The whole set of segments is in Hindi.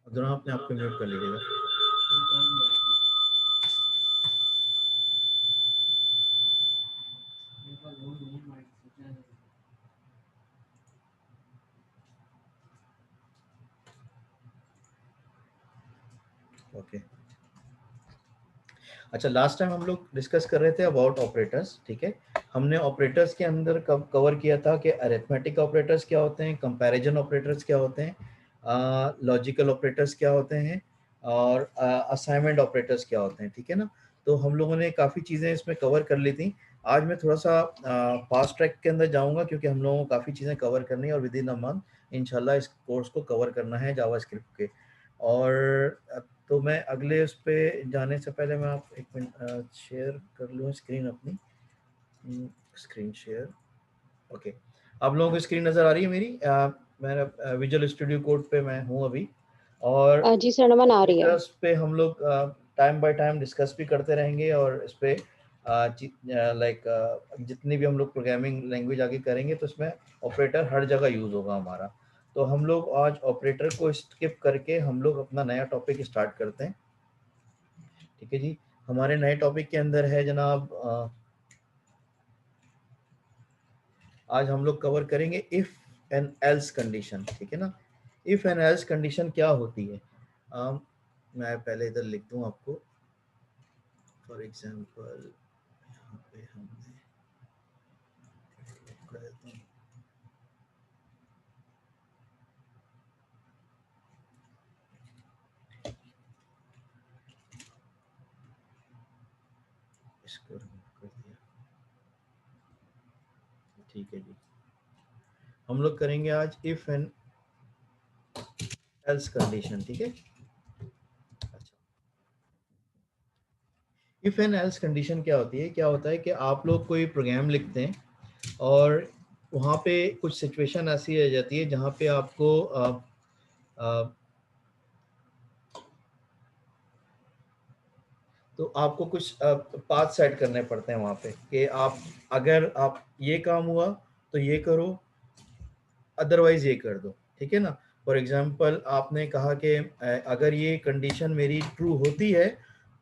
दोनों अपने आप को म्यूट कर लीजिएगा। ओके, अच्छा, लास्ट टाइम हम लोग डिस्कस कर रहे थे अबाउट ऑपरेटर्स, ठीक है। हमने ऑपरेटर्स के अंदर कब कवर किया था कि अरिथमेटिक ऑपरेटर्स क्या होते हैं, कंपैरिजन ऑपरेटर्स क्या होते हैं, लॉजिकल ऑपरेटर्स क्या होते हैं, और असाइनमेंट ऑपरेटर्स क्या होते हैं, ठीक है ना। तो हम लोगों ने काफ़ी चीज़ें इसमें कवर कर ली थी। आज मैं थोड़ा सा फास्ट ट्रैक के अंदर जाऊंगा क्योंकि हम लोगों को काफ़ी चीज़ें कवर करनी है और विद इन अ मंथ इंशाल्लाह इस कोर्स को कवर करना है जावास्क्रिप्ट के। और तो मैं अगले उस पे जाने से पहले मैं आप एक मिनट शेयर कर लूँ स्क्रीन अपनी, स्क्रीन शेयर। ओके, आप लोगों को स्क्रीन नज़र आ रही है मेरी? मेरा विजुअल स्टूडियो कोड पे मैं हूँ अभी, और जी सर, नमन आ रही है। ऑपरेटर्स पे हम लोग टाइम बाय टाइम डिस्कस भी करते रहेंगे, और इस पे लाइक जितनी भी हम लोग प्रोग्रामिंग लैंग्वेज आगे करेंगे तो इसमें ऑपरेटर हर जगह यूज़ होगा हमारा। तो हम लोग आज ऑपरेटर को स्किप करके हम लोग अपना नया टॉपिक स्टार्ट करते हैं, ठीक है जी। हमारे नए टॉपिक के अंदर है जनाब, आज हम लोग कवर करेंगे इफ एंड एल्स कंडीशन, ठीक है ना। इफ एंड एल्स कंडीशन क्या होती है? मैं पहले इधर लिख दूं आपको, फॉर एग्जांपल यहाँ पे हमने कर देता हूं, इसको remove कर दिया, ठीक है जी। हम लोग करेंगे आज इफ एंड एल्स कंडीशन, ठीक है। अच्छा, इफ एंड एल्स कंडीशन क्या होती है? क्या होता है कि आप लोग कोई प्रोग्राम लिखते हैं और वहाँ पे कुछ सिचुएशन ऐसी आ जाती है जहाँ पे आपको तो आपको कुछ पाथ सेट करने पड़ते हैं वहाँ पे कि आप, अगर आप ये काम हुआ तो ये करो, अदरवाइज ये कर दो, ठीक है ना। फॉर एग्जांपल आपने कहा कि अगर ये कंडीशन मेरी ट्रू होती है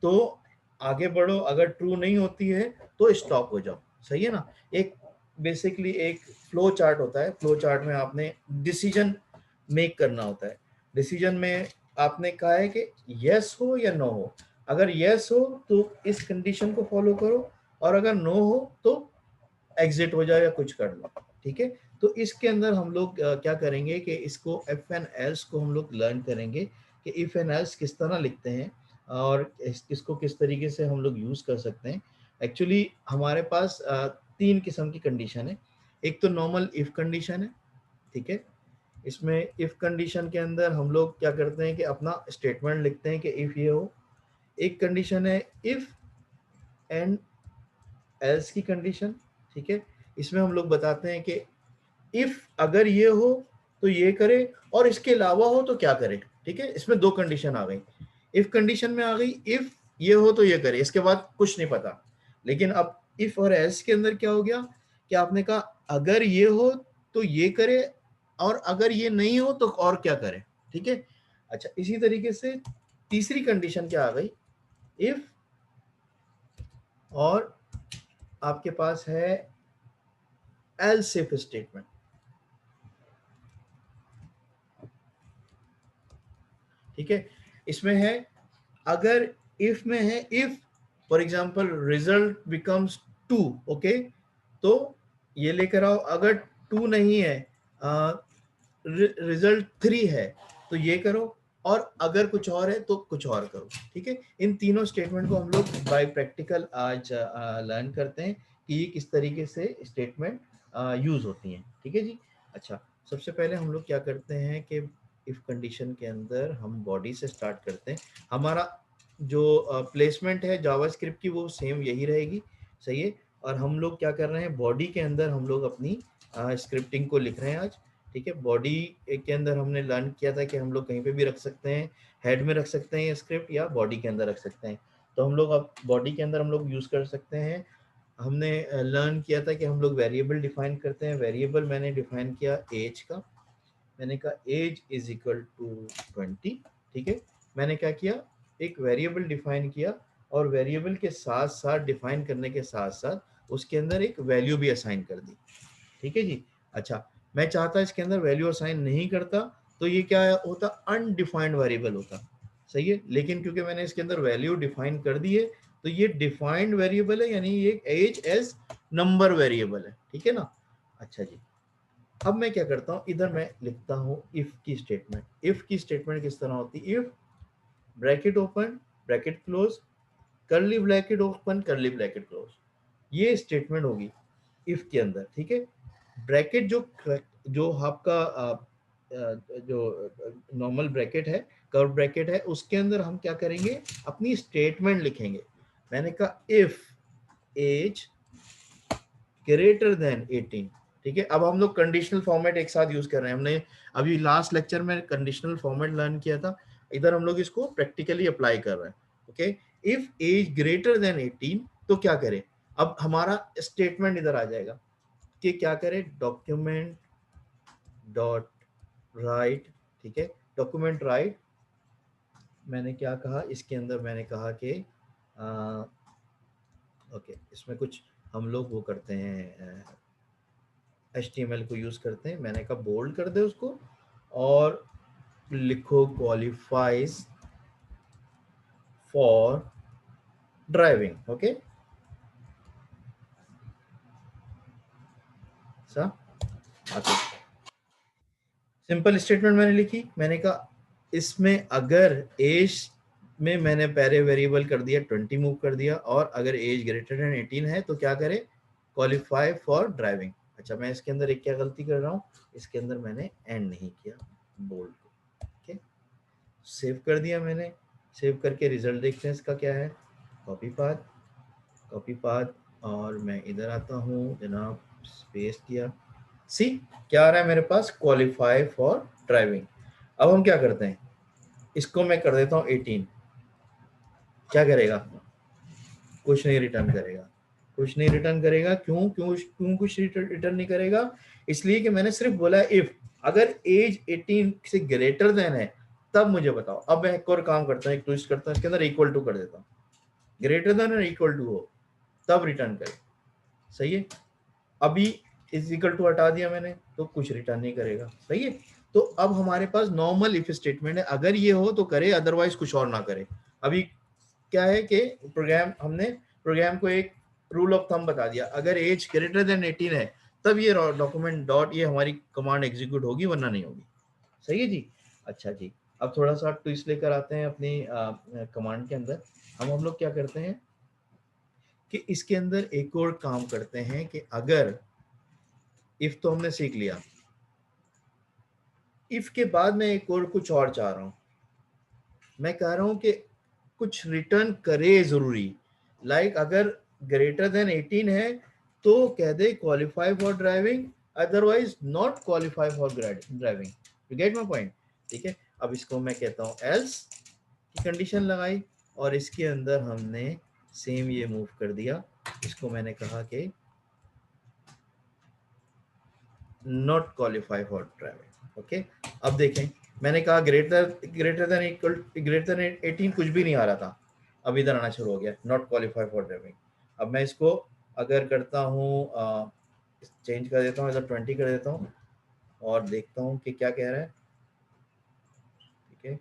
तो आगे बढ़ो, अगर ट्रू नहीं होती है तो स्टॉप हो जाओ, सही है ना। एक बेसिकली एक फ्लो चार्ट होता है, फ्लो चार्ट में आपने डिसीजन मेक करना होता है। डिसीजन में आपने कहा है कि यस हो या नो हो, अगर यस हो तो इस कंडीशन को फॉलो करो, और अगर नो हो तो एग्जिट हो जाए या कुछ कर लो, ठीक है। तो इसके अंदर हम लोग क्या करेंगे कि इसको इफ एंड एल्स को हम लोग लर्न करेंगे कि इफ एंड एल्स किस तरह लिखते हैं और इसको किस तरीके से हम लोग यूज कर सकते हैं। एक्चुअली हमारे पास तीन किस्म की कंडीशन है। एक तो नॉर्मल इफ कंडीशन है, ठीक है। इसमें इफ कंडीशन के अंदर हम लोग क्या करते हैं कि अपना स्टेटमेंट लिखते हैं कि इफ ये हो। एक कंडीशन है इफ एंड एल्स की कंडीशन, ठीक है। इसमें हम लोग बताते हैं कि इफ अगर ये हो तो ये करे, और इसके अलावा हो तो क्या करे, ठीक है। इसमें दो कंडीशन आ गई। इफ कंडीशन में आ गई इफ ये हो तो ये करे, इसके बाद कुछ नहीं पता। लेकिन अब इफ और एल्स के अंदर क्या हो गया कि आपने कहा अगर ये हो तो ये करे, और अगर ये नहीं हो तो और क्या करे, ठीक है। अच्छा, इसी तरीके से तीसरी कंडीशन क्या आ गई, इफ और आपके पास है एल्स इफ स्टेटमेंट, ठीक है। इसमें है अगर इफ में है if for example result becomes 2, okay, तो ये लेकर आओ। अगर 2 नहीं है, रिजल्ट 3 है तो ये करो, और अगर कुछ और है तो कुछ और करो, ठीक है। इन तीनों स्टेटमेंट को हम लोग बाय प्रैक्टिकल आज लर्न करते हैं कि ये किस तरीके से स्टेटमेंट यूज होती हैं, ठीक है जी। अच्छा, सबसे पहले हम लोग क्या करते हैं कि इफ कंडीशन के अंदर हम बॉडी से स्टार्ट करते हैं। हमारा जो प्लेसमेंट है जावास्क्रिप्ट की वो सेम यही रहेगी, सही है। और हम लोग क्या कर रहे हैं, बॉडी के अंदर हम लोग अपनी स्क्रिप्टिंग को लिख रहे हैं आज, ठीक है। बॉडी के अंदर हमने लर्न किया था कि हम लोग कहीं पे भी रख सकते हैं, हेड में रख सकते हैं स्क्रिप्ट, या बॉडी के अंदर रख सकते हैं। तो हम लोग अब बॉडी के अंदर हम लोग यूज़ कर सकते हैं। हमने लर्न किया था कि हम लोग वेरिएबल डिफाइन करते हैं। वेरिएबल मैंने डिफाइन किया एज का, मैंने कहा एज इज इक्वल टू 20, ठीक है। मैंने क्या किया, एक वेरिएबल डिफाइन किया और वेरिएबल के साथ साथ डिफाइन करने के साथ साथ उसके अंदर एक वैल्यू भी असाइन कर दी। ठीक है जी। अच्छा, मैं चाहता इसके अंदर वैल्यू असाइन नहीं करता तो ये क्या होता, अनडिफाइंड वेरिएबल होता। सही है, लेकिन क्योंकि मैंने इसके अंदर वैल्यू डिफाइन कर दी है तो ये डिफाइंड वेरिएबल है, यानी ये एज एज नंबर वेरिएबल है। ठीक है ना। अच्छा जी, अब मैं क्या करता हूँ, इधर मैं लिखता हूँ इफ की स्टेटमेंट। इफ की स्टेटमेंट किस तरह होती है, if bracket open bracket close करली ब्रैकेट ओपन करली ब्रैकेट क्लोज, ये स्टेटमेंट होगी इफ के अंदर। ठीक है। ब्रैकेट जो जो आपका जो नॉर्मल ब्रैकेट है, कर्व ब्रैकेट है, उसके अंदर हम क्या करेंगे, अपनी स्टेटमेंट लिखेंगे। मैंने कहा इफ एज ग्रेटर देन 18। ठीक है। अब हम लोग कंडीशनल फॉर्मेट एक साथ यूज कर रहे हैं। हमने अभी लास्ट लेक्चर में कंडीशनल फॉर्मेट लर्न किया था, इधर हम लोग इसको प्रैक्टिकली अप्लाई कर रहे हैं। Okay, if age greater than 18 तो क्या करें, अब हमारा स्टेटमेंट इधर आ जाएगा कि क्या करें, डॉक्यूमेंट डॉट राइट। ठीक है, डॉक्यूमेंट राइट, मैंने क्या कहा इसके अंदर, मैंने कहा कि ओके, इसमें कुछ हम लोग वो करते हैं, HTML को यूज करते हैं। मैंने कहा बोल्ड कर दे उसको और लिखो क्वालिफाइज फॉर ड्राइविंग। ओके, सा सिंपल स्टेटमेंट मैंने लिखी। मैंने कहा इसमें अगर एज में मैंने पहले वेरिएबल कर दिया 20 मूव कर दिया, और अगर एज ग्रेटर देन 18 है तो क्या करे, क्वालिफाई फॉर ड्राइविंग। अच्छा, मैं इसके अंदर एक क्या गलती कर रहा हूँ, इसके अंदर मैंने एंड नहीं किया बोल्ड को। ओके, सेव कर दिया मैंने। सेव करके रिजल्ट देखते हैं इसका क्या है, कॉपी पाथ, कॉपी पाथ, और मैं इधर आता हूँ जनाब, स्पेस किया। सी क्या आ रहा है मेरे पास, क्वालिफाई फॉर ड्राइविंग। अब हम क्या करते हैं, इसको मैं कर देता हूँ 18। क्या करेगा, कुछ नहीं रिटर्न करेगा, कुछ नहीं रिटर्न करेगा। क्यों क्यों क्यों कुछ रिटर्न नहीं करेगा, इसलिए कि मैंने सिर्फ बोला इफ अगर एज 18 से ग्रेटर देन है तब मुझे बताओ। अब मैं एक और काम करता हूँ, एक ट्विस्ट करता हूँ, इसके अंदर इक्वल टू कर देता हूँ, ग्रेटर देन और इक्वल टू हो तब रिटर्न करे। सही है, अभी इज इक्वल टू हटा दिया मैंने तो कुछ रिटर्न नहीं करेगा। सही है, तो अब हमारे पास नॉर्मल इफ स्टेटमेंट है, अगर ये हो तो करे, अदरवाइज कुछ और ना करे। अभी क्या है कि प्रोग्राम को एक रूल ऑफ थंब बता दिया, अगर एज ग्रेटर देन 18 है तब ये डॉक्यूमेंट डॉट ये हमारी कमांड एग्जीक्यूट होगी, वरना नहीं होगी। सही है जी। अच्छा जी, अब थोड़ा सा ट्विस्ट लेकर आते हैं अपनी कमांड के अंदर। हम लोग क्या करते हैं कि इसके अंदर एक और काम करते हैं कि अगर इफ तो हमने सीख लिया, इफ के बाद मैं एक और कुछ और चाह रहा हूं, मैं कह रहा हूं कि कुछ रिटर्न करे जरूरी। लाइक अगर ग्रेटर देन 18 है तो कह they qualify for driving, otherwise not qualify for driving. You get my point. ठीक है, अब इसको मैं कहता हूं एल्स की कंडीशन लगाई और इसके अंदर हमने सेम ये मूव कर दिया। इसको मैंने कहा कि not qualify for driving. Okay, अब देखें, मैंने कहा greater than equal greater than 18 कुछ भी नहीं आ रहा था, अब इधर आना शुरू हो गया नॉट क्वालिफाई फॉर ड्राइविंग। अब मैं इसको अगर करता हूँ, चेंज कर देता हूँ, इधर 20 कर देता हूँ और देखता हूँ कि क्या कह रहा है। ठीक है,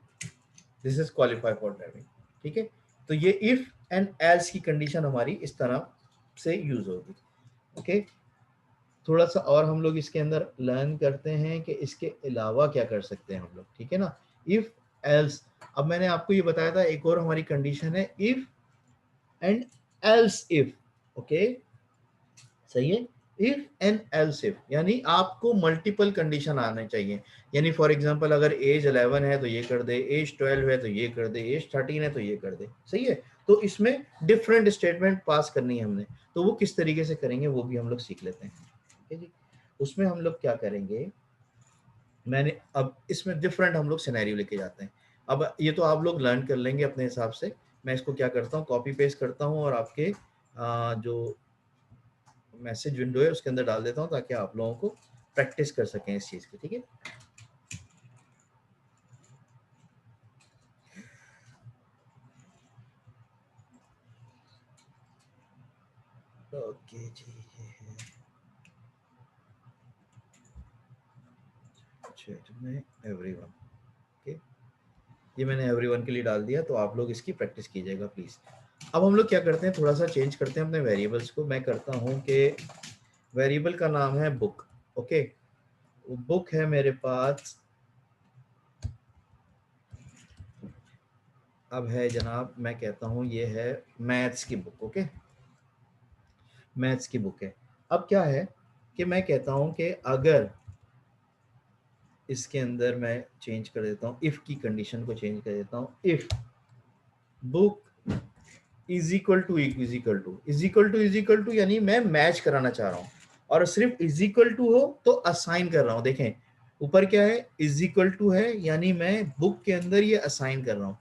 this is qualify for driving. ठीक है, तो ये इफ एंड एल्स की कंडीशन हमारी इस तरह से यूज होगी। ओके, थोड़ा सा और हम लोग इसके अंदर लर्न करते हैं कि इसके अलावा क्या कर सकते हैं हम लोग। ठीक है ना, इफ एल्स, अब मैंने आपको ये बताया था एक और हमारी कंडीशन है if and else if. Okay, सही है, इफ एंड एल्स इफ यानी आपको मल्टीपल कंडीशन आने चाहिए। यानी फॉर एग्जांपल अगर एज 11 है तो ये कर दे, एज 12 है तो ये कर दे, एज 13 है तो ये कर दे। सही है, तो इसमें डिफरेंट स्टेटमेंट पास करनी है हमने, तो वो किस तरीके से करेंगे वो भी हम लोग सीख लेते हैं। ठीक है जी, उसमें हम लोग क्या करेंगे, मैंने अब इसमें डिफरेंट हम लोग सिनेरियो लेके जाते हैं। अब ये तो आप लोग लर्न कर लेंगे अपने हिसाब से। मैं इसको क्या करता हूँ, कॉपी पेस्ट करता हूँ और आपके जो मैसेज विंडो है उसके अंदर डाल देता हूँ ताकि आप लोगों को प्रैक्टिस कर सकें इस चीज़ की। ठीक है, ओके जी, ये है चैट में एवरीवन। ओके, ये मैंने एवरीवन के लिए डाल दिया, तो आप लोग इसकी प्रैक्टिस कीजिएगा प्लीज। अब हम लोग क्या करते हैं, थोड़ा सा चेंज करते हैं अपने वेरिएबल्स को। मैं करता हूँ कि वेरिएबल का नाम है बुक। ओके, बुक है मेरे पास। अब है जनाब, मैं कहता हूँ ये है मैथ्स की बुक। ओके, मैथ्स की बुक है। अब क्या है कि मैं कहता हूँ कि अगर इसके अंदर मैं चेंज कर देता हूँ, इफ की कंडीशन को चेंज कर देता हूँ, if book is equal to is equal to is equal to is equal to, यानी मैं मैच कराना चाह रहा हूँ, और सिर्फ इज इक्वल टू हो तो असाइन कर रहा हूँ। देखें ऊपर क्या है, इज इक्वल टू है, यानी मैं बुक के अंदर ये असाइन कर रहा हूँ,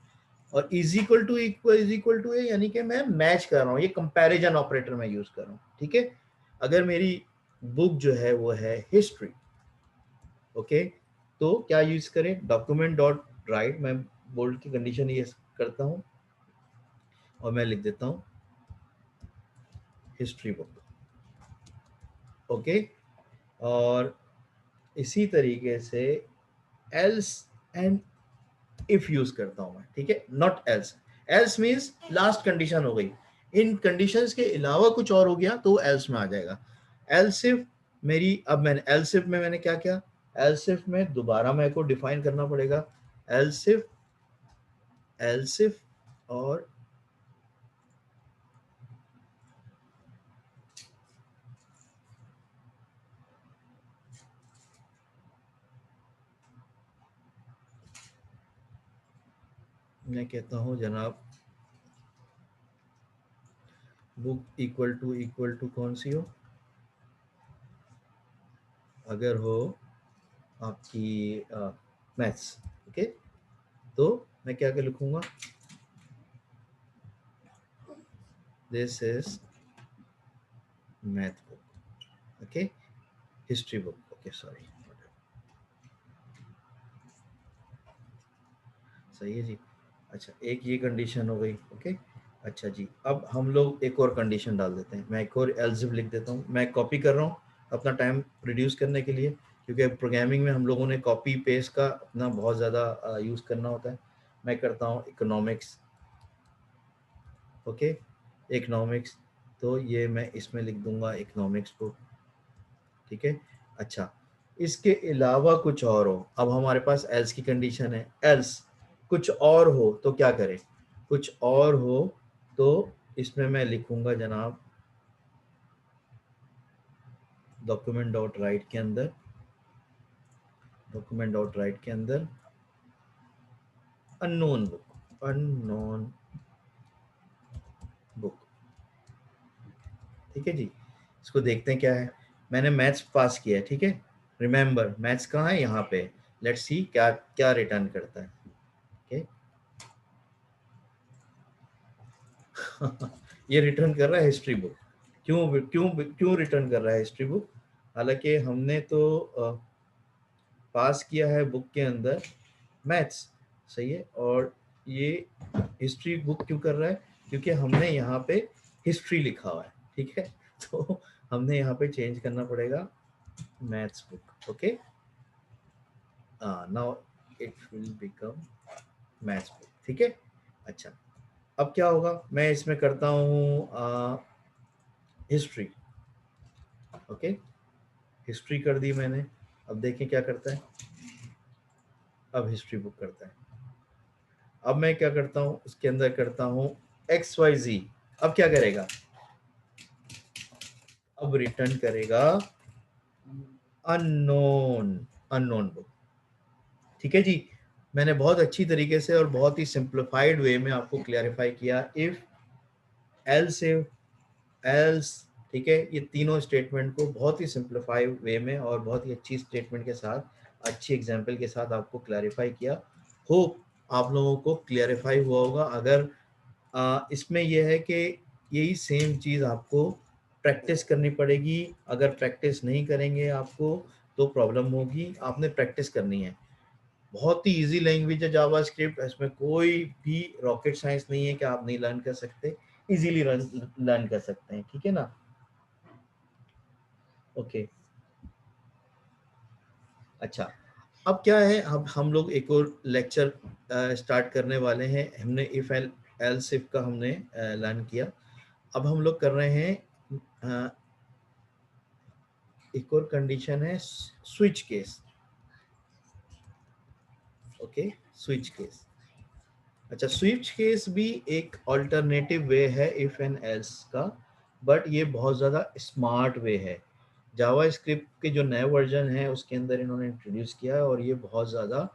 और इज इक्वल टू है यानी कि मैं मैच कर रहा हूँ। ये कंपैरिजन ऑपरेटर मैं यूज कर रहा हूँ। ठीक है, अगर मेरी बुक जो है वो है हिस्ट्री, ओके, तो क्या यूज करें, डॉक्यूमेंट डॉट राइट, मैं बोल्ड की कंडीशन ये करता हूँ और मैं लिख देता हूँ हिस्ट्री बुक। ओके, और इसी तरीके से एल्स एंड इफ यूज करता हूं मैं। ठीक है, not else, else means last condition हो गई, इन कंडीशंस के अलावा कुछ और हो गया तो एल्स में आ जाएगा। एल्स इफ मेरी, अब मैंने एल्स इफ में मैंने क्या किया, एल्स इफ में दोबारा मेरे को डिफाइन करना पड़ेगा एल्स इफ, एल्स इफ, और मैं कहता हूं जनाब बुक इक्वल टू कौन सी हो, अगर हो आपकी मैथ्स। ओके, तो मैं क्या क्या लिखूंगा, this is math book. Okay, history book. Okay sorry, सही है जी। अच्छा, एक ये कंडीशन हो गई। ओके, अच्छा जी, अब हम लोग एक और कंडीशन डाल देते हैं। मैं एक और एल्सिफ लिख देता हूँ। मैं कॉपी कर रहा हूँ अपना टाइम रिड्यूस करने के लिए, क्योंकि प्रोग्रामिंग में हम लोगों ने कॉपी पेस्ट का अपना बहुत ज़्यादा यूज़ करना होता है। मैं करता हूँ इकोनॉमिक्स। ओके, इकोनॉमिक्स, तो ये मैं इसमें लिख दूंगा इकोनॉमिक्स बुक। ठीक है, अच्छा, इसके अलावा कुछ और हो, अब हमारे पास एल्स की कंडीशन है, एल्स कुछ और हो तो क्या करें, कुछ और हो तो इसमें मैं लिखूंगा जनाब डॉक्यूमेंट डॉट राइट के अंदर, डॉक्यूमेंट डॉट राइट के अंदर अननोन बुक, अननोन बुक। ठीक है जी, इसको देखते हैं क्या है। मैंने मैथ्स पास किया है। ठीक है, रिमेंबर मैथ्स कहाँ है, यहाँ पे। लेट्स सी क्या क्या रिटर्न करता है। ओके ये रिटर्न कर रहा है हिस्ट्री बुक। क्यों क्यों क्यों रिटर्न कर रहा है हिस्ट्री बुक, हालांकि हमने तो पास किया है बुक के अंदर मैथ्स, सही है, और ये हिस्ट्री बुक क्यों कर रहा है, क्योंकि हमने यहाँ पे हिस्ट्री लिखा हुआ है। ठीक है, तो हमने यहाँ पे चेंज करना पड़ेगा maths book. Okay, now it will become maths book. ठीक है, अच्छा, अब क्या होगा, मैं इसमें करता हूँ हिस्ट्री। ओके, हिस्ट्री कर दी मैंने, अब देखें क्या करता है, अब हिस्ट्री बुक करता है। अब मैं क्या करता हूँ, उसके अंदर करता हूँ एक्स वाई जी। अब क्या करेगा, अब रिटर्न करेगा अननोन, अननोन बुक। ठीक है जी, मैंने बहुत अच्छी तरीके से और बहुत ही सिंप्लीफाइड वे में आपको क्लियरिफाई किया इफ, एल्स इफ, एल्स। ठीक है, ये तीनों स्टेटमेंट को बहुत ही सिंप्लीफाइड वे में और बहुत ही अच्छी स्टेटमेंट के साथ, अच्छी एग्जांपल के साथ आपको क्लैरिफाई किया। होप आप लोगों को क्लियरिफाई हुआ होगा। अगर इसमें यह है कि यही सेम चीज़ आपको प्रैक्टिस करनी पड़ेगी। अगर प्रैक्टिस नहीं करेंगे आपको तो प्रॉब्लम होगी, आपने प्रैक्टिस करनी है। बहुत ही इजी लैंग्वेज है जावा स्क्रिप्ट, इसमें कोई भी रॉकेट साइंस नहीं है कि आप नहीं लर्न कर सकते, इजीली लर्न कर सकते हैं। ठीक है ना, ओके। अच्छा, अब क्या है, अब हम लोग एक और लेक्चर स्टार्ट करने वाले हैं। हमने इफ एल्स इफ का हमने लर्न किया। अब हम लोग कर रहे हैं एक और कंडीशन है switch case. Okay, switch case. अच्छा, स्विच केस भी एक अल्टरनेटिव वे है इफ एंड एल्स का, बट ये बहुत ज़्यादा स्मार्ट वे है। जावा स्क्रिप्ट के जो नए वर्जन है उसके अंदर इन्होंने इंट्रोड्यूस किया है, और ये बहुत ज़्यादा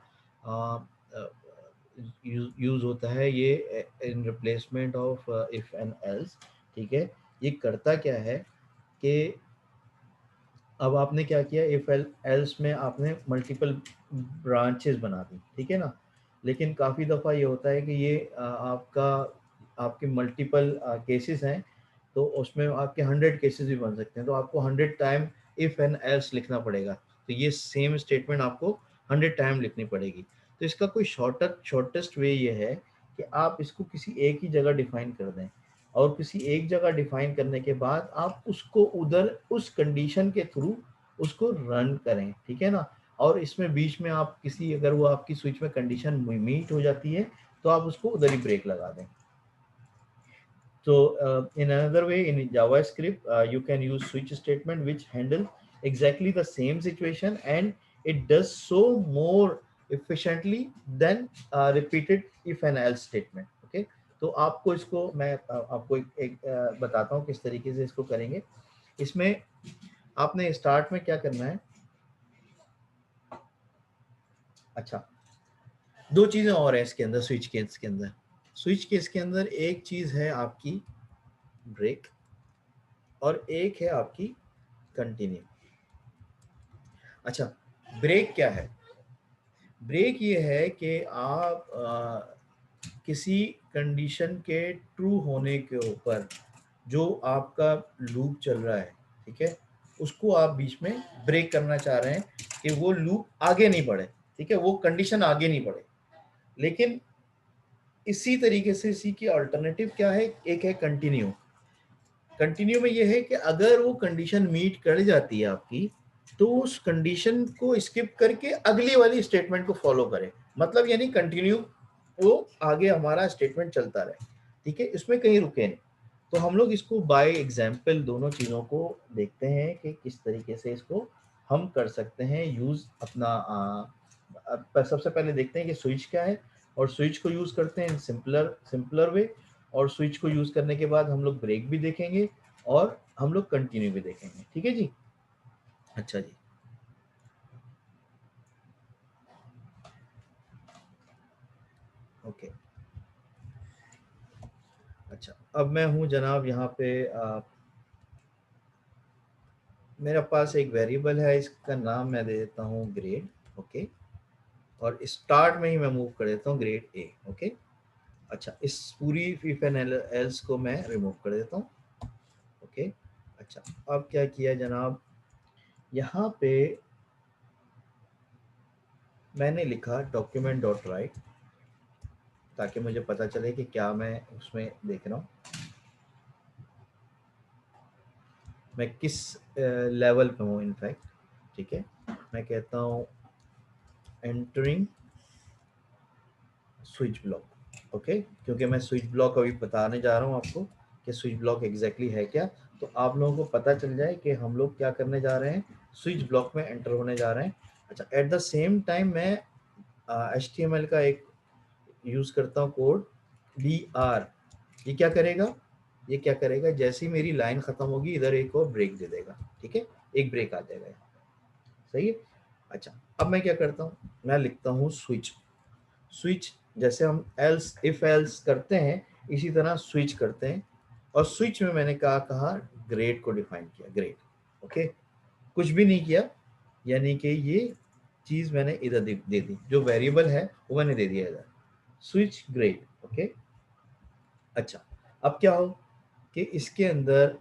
यूज़ होता है ये in replacement of if and else. ठीक है, ये करता क्या है कि अब आपने क्या किया, इफ एल्स में आपने मल्टीपल ब्रांचेस बना दी, ठीक है ना। लेकिन काफ़ी दफ़ा ये होता है कि ये आपका आपके मल्टीपल केसेस हैं, तो उसमें आपके 100 केसेस भी बन सकते हैं, तो आपको 100 टाइम इफ एंड एल्स लिखना पड़ेगा। तो ये सेम स्टेटमेंट आपको 100 टाइम लिखनी पड़ेगी। तो इसका कोई शॉर्टेस्ट वे ये है कि आप इसको किसी एक ही जगह डिफाइन कर दें, और किसी एक जगह डिफाइन करने के बाद आप उसको उधर उस कंडीशन के थ्रू उसको रन करें, ठीक है ना। और इसमें बीच में आप किसी, अगर वो आपकी स्विच में कंडीशन मीट हो जाती है तो आप उसको उधर ही ब्रेक लगा दें। So in another way, in JavaScript, you can use switch statement which handle exactly the same situation, and it does so more efficiently than repeated if and else statement. Okay, तो आपको इसको मैं आपको एक बताता हूँ किस तरीके से इसको करेंगे। इसमें आपने स्टार्ट में क्या करना है। अच्छा, दो चीजें और है इसके अंदर, स्विच केस के अंदर। स्विच केस के अंदर एक चीज है आपकी ब्रेक, और एक है आपकी कंटिन्यू। अच्छा, ब्रेक क्या है? ब्रेक ये है कि आप किसी कंडीशन के ट्रू होने के ऊपर जो आपका लूप चल रहा है, ठीक है, उसको आप बीच में ब्रेक करना चाह रहे हैं कि वो लूप आगे नहीं बढ़े, ठीक है, वो कंडीशन आगे नहीं बढ़े। लेकिन इसी तरीके से इसी की अल्टरनेटिव क्या है, एक है कंटिन्यू। कंटिन्यू में ये है कि अगर वो कंडीशन मीट कर जाती है आपकी, तो उस कंडीशन को स्किप करके अगली वाली स्टेटमेंट को फॉलो करें। मतलब यानी कंटिन्यू, वो आगे हमारा स्टेटमेंट चलता रहे, ठीक है, इसमें कहीं रुके नहीं। तो हम लोग इसको बाय एग्जाम्पल दोनों चीज़ों को देखते हैं कि किस तरीके से इसको हम कर सकते हैं यूज़ अपना। सबसे पहले देखते हैं कि स्विच क्या है, और स्विच को यूज़ करते हैं सिंपलर वे। और स्विच को यूज़ करने के बाद हम लोग ब्रेक भी देखेंगे, और हम लोग कंटिन्यू भी देखेंगे, ठीक है जी। अच्छा जी, ओके। अच्छा, अब मैं हूँ जनाब यहाँ पे मेरे पास एक वेरिएबल है, इसका नाम मैं दे देता हूँ ग्रेड। ओके, और स्टार्ट में ही मैं मूव कर देता हूँ ग्रेड ए। ओके, अच्छा, इस पूरी इफ एंड एल्स को मैं रिमूव कर देता हूँ। ओके, अच्छा, अब क्या किया जनाब, यहाँ पे मैंने लिखा डॉक्यूमेंट डॉट राइट, ताकि मुझे पता चले कि क्या मैं उसमें देख रहा हूँ, मैं किस लेवल पे हूँ इनफैक्ट। ठीक है, मैं कहता हूँ एंटरिंग स्विच ब्लॉक। ओके, क्योंकि मैं स्विच ब्लॉक अभी बताने जा रहा हूँ आपको कि स्विच ब्लॉक एग्जैक्टली है क्या, तो आप लोगों को पता चल जाए कि हम लोग क्या करने जा रहे हैं, स्विच ब्लॉक में एंटर होने जा रहे हैं। अच्छा, एट द सेम टाइम मैं HTML का एक यूज़ करता हूँ कोड DR। ये क्या करेगा, ये क्या करेगा, जैसे ही मेरी लाइन ख़त्म होगी इधर एक और ब्रेक दे देगा, ठीक है, एक ब्रेक आ जाएगा, सही है। अच्छा, अब मैं क्या करता हूँ, मैं लिखता हूँ स्विच। स्विच जैसे हम एल्स इफ एल्स करते हैं, इसी तरह स्विच करते हैं। और स्विच में मैंने कहा ग्रेड को डिफाइन किया, ग्रेड। ओके, कुछ भी नहीं किया, यानी कि ये चीज़ मैंने इधर दे दी, जो वेरिएबल है वो मैंने दे दिया इधर, स्विच ग्रेड। ओके, अच्छा, अब क्या हो कि इसके अंदर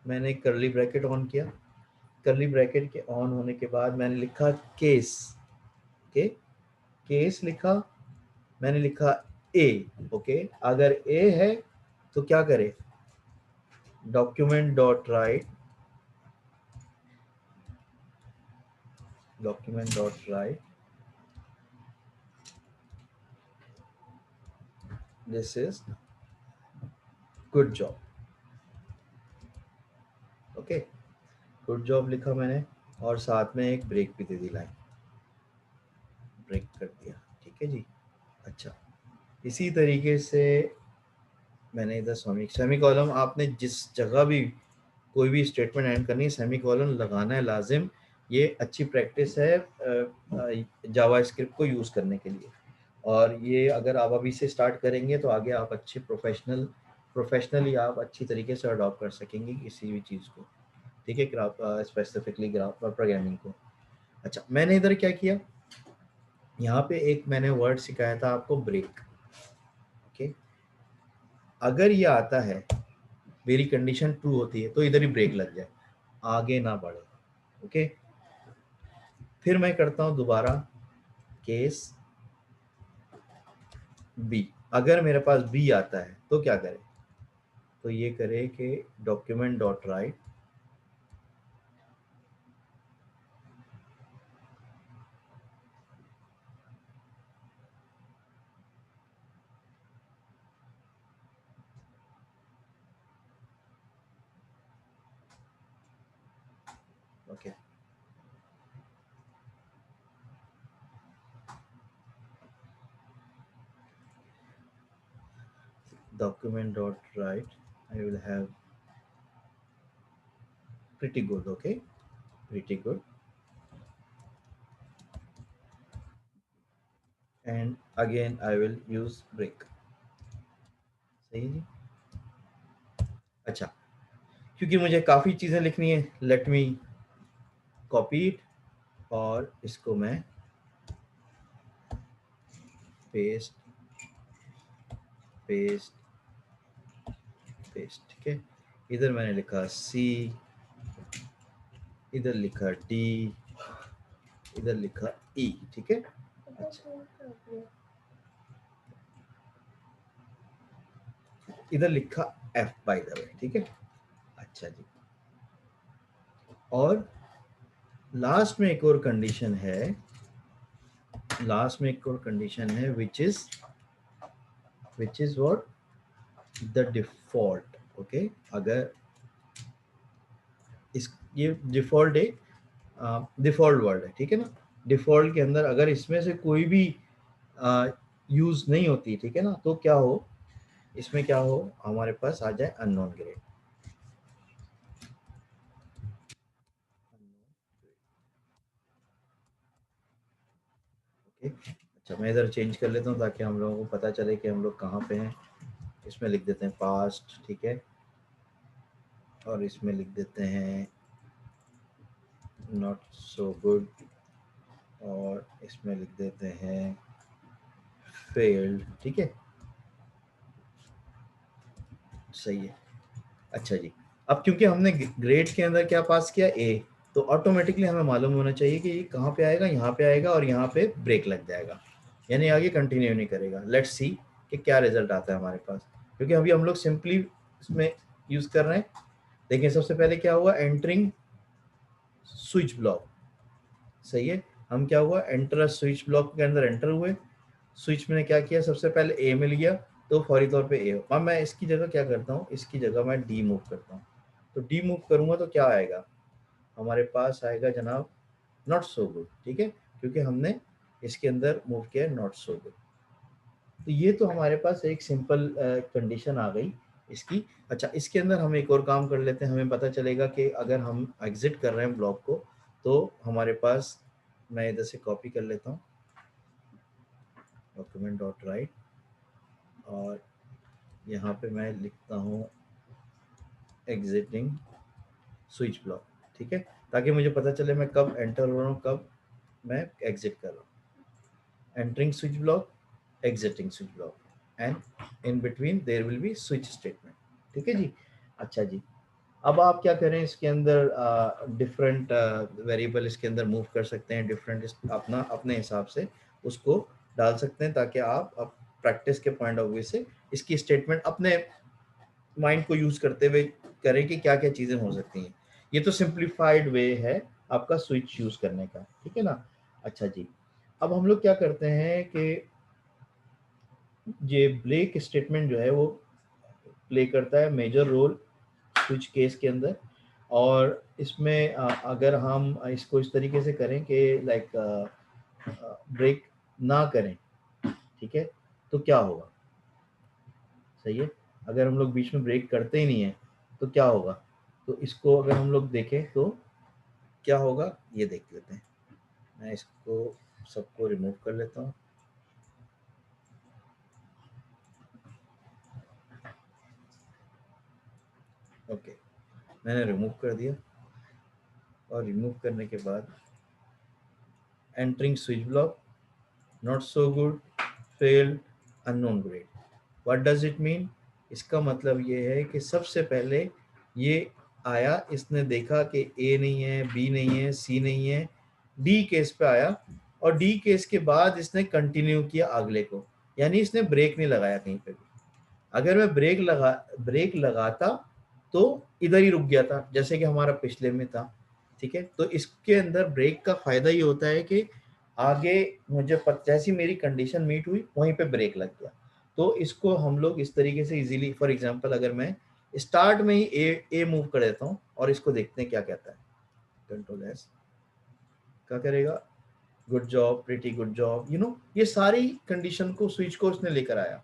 मैंने करली ब्रैकेट ऑन किया। करली ब्रैकेट के ऑन होने के बाद मैंने लिखा केस। ओके, केस लिखा, मैंने लिखा ए। ओके, अगर ए है तो क्या करे, document dot right document dot write, this is good job. Okay, good job लिखा मैंने और साथ में एक ब्रेक भी दे दी, लाइन ब्रेक कर दिया, ठीक है जी। अच्छा, इसी तरीके से मैंने इधर सेमी कॉलम, आपने जिस जगह भी कोई भी स्टेटमेंट एंड करनी है सेमी कॉलम लगाना है लाजिम। ये अच्छी प्रैक्टिस है जावास्क्रिप्ट को यूज़ करने के लिए, और ये अगर आप अभी से स्टार्ट करेंगे तो आगे आप अच्छे प्रोफेशनली आप अच्छी तरीके से अडॉप्ट कर सकेंगे किसी भी चीज़ को, ठीक है, ग्राफ स्पेसिफिकली ग्राफ प्रोग्रामिंग को। अच्छा, मैंने इधर क्या किया, यहाँ पे एक मैंने वर्ड सिखाया था आपको, ब्रेक। ओके, अगर ये आता है मेरी कंडीशन ट्रू होती है तो इधर ही ब्रेक लग जाए, आगे ना बढ़े। ओके, फिर मैं करता हूं दोबारा केस बी, अगर मेरे पास बी आता है तो क्या करे, तो ये करे कि document dot right, okay, document dot write, I will have pretty good, okay, pretty good, and again I will use break। सही है जी। अच्छा, क्योंकि मुझे काफ़ी चीज़ें लिखनी है, लेट मी कॉपी इट और इसको मैं पेस्ट पेस्ट पेस्ट, ठीक है। इधर मैंने लिखा सी, इधर लिखा डी, इधर लिखा ई, ठीक है। अच्छा, इधर लिखा एफ बाय द वे, ठीक है। अच्छा जी, और लास्ट में एक और कंडीशन है, लास्ट में एक और कंडीशन है which is what, the default. Okay, अगर इस ये डिफॉल्ट एक डिफॉल्ट वर्ड है, ठीक है ना। डिफॉल्ट के अंदर अगर इसमें से कोई भी यूज नहीं होती, ठीक है ना, तो क्या हो, इसमें क्या हो, हमारे पास आ जाए अननोन ग्रेड। ओके, अच्छा मैं इधर चेंज कर लेता हूँ ताकि हम लोगों को पता चले कि हम लोग कहाँ पे हैं। इसमें लिख देते हैं पास्ट, ठीक है, और इसमें लिख देते हैं नॉट सो गुड, और इसमें लिख देते हैं फेल्ड, ठीक है, सही है। अच्छा जी, अब क्योंकि हमने ग्रेड के अंदर क्या पास किया, ए, तो ऑटोमेटिकली हमें मालूम होना चाहिए कि ये कहाँ पे आएगा, यहाँ पे आएगा और यहाँ पे ब्रेक लग जाएगा, यानी आगे कंटिन्यू नहीं करेगा। लेट्स सी कि क्या रिजल्ट आता है हमारे पास, क्योंकि अभी हम लोग सिंपली इसमें यूज कर रहे हैं। देखिए सबसे पहले क्या हुआ, एंटरिंग स्विच ब्लॉक, सही है। हम क्या हुआ, एंटर स्विच ब्लॉक के अंदर एंटर हुए, स्विच मैंने क्या किया, सबसे पहले ए मिल गया तो फौरी तौर पे ए। अब मैं इसकी जगह क्या करता हूँ, इसकी जगह मैं डी मूव करता हूँ, तो डी मूव करूंगा तो क्या आएगा, हमारे पास आएगा जनाब नॉट सो गुड, ठीक है, क्योंकि हमने इसके अंदर मूव किया नॉट सो गुड। तो ये तो हमारे पास एक सिंपल कंडीशन आ गई इसकी। अच्छा, इसके अंदर हम एक और काम कर लेते हैं, हमें पता चलेगा कि अगर हम एग्जिट कर रहे हैं ब्लॉक को तो हमारे पास, मैं इधर से कॉपी कर लेता हूँ डॉक्यूमेंट डॉट राइट, और यहाँ पे मैं लिखता हूँ एग्जिटिंग स्विच ब्लॉक, ठीक है, ताकि मुझे पता चले मैं कब एंटर हो रहा हूँ, कब मैं एग्जिट कर रहा हूँ। Entering switch block, exiting switch block, and in between their will be switch statement, ठीक है जी। अच्छा जी, अब आप क्या करें, इसके अंदर डिफरेंट वेरिएबल इसके अंदर मूव कर सकते हैं, डिफरेंट अपना अपने हिसाब से उसको डाल सकते हैं, ताकि आप प्रैक्टिस के पॉइंट ऑफ व्यू से इसकी स्टेटमेंट अपने माइंड को यूज करते हुए करें कि क्या क्या चीज़ें हो सकती हैं। ये तो सिंप्लीफाइड वे है आपका स्विच यूज करने का, ठीक है ना। अच्छा जी, अब हम लोग क्या करते हैं कि ये ब्रेक स्टेटमेंट जो है वो प्ले करता है मेजर रोल स्विच केस के अंदर। और इसमें अगर हम इसको इस तरीके से करें कि लाइक ब्रेक ना करें, ठीक है, तो क्या होगा, सही है। अगर हम लोग बीच में ब्रेक करते ही नहीं है तो क्या होगा, तो इसको अगर हम लोग देखें तो क्या होगा ये देख लेते हैं। मैं इसको सबको रिमूव कर लेता हूँ। ओके, मैंने रिमूव कर दिया। और रिमूव करने के बाद entering switch block, not so good, failed, unknown grade. What does it mean? इसका मतलब ये है कि सबसे पहले ये आया, इसने देखा कि ए नहीं है, बी नहीं है, सी नहीं है, डी केस पे आया। और डी केस के बाद इसने कंटिन्यू किया अगले को, यानी इसने ब्रेक नहीं लगाया कहीं पे भी। अगर मैं ब्रेक लगाता तो इधर ही रुक गया था, जैसे कि हमारा पिछले में था, ठीक है। तो इसके अंदर ब्रेक का फायदा ये होता है कि आगे मुझे जैसी मेरी कंडीशन मीट हुई वहीं पे ब्रेक लग गया। तो इसको हम लोग इस तरीके से इजीली, फॉर एग्जांपल अगर मैं स्टार्ट में ही ए मूव कर देता हूँ और इसको देखते हैं क्या कहता है। कंट्रोल एस क्या करेगा, good job, pretty good job, ये सारी कंडीशन को स्विच को उसने लेकर आया,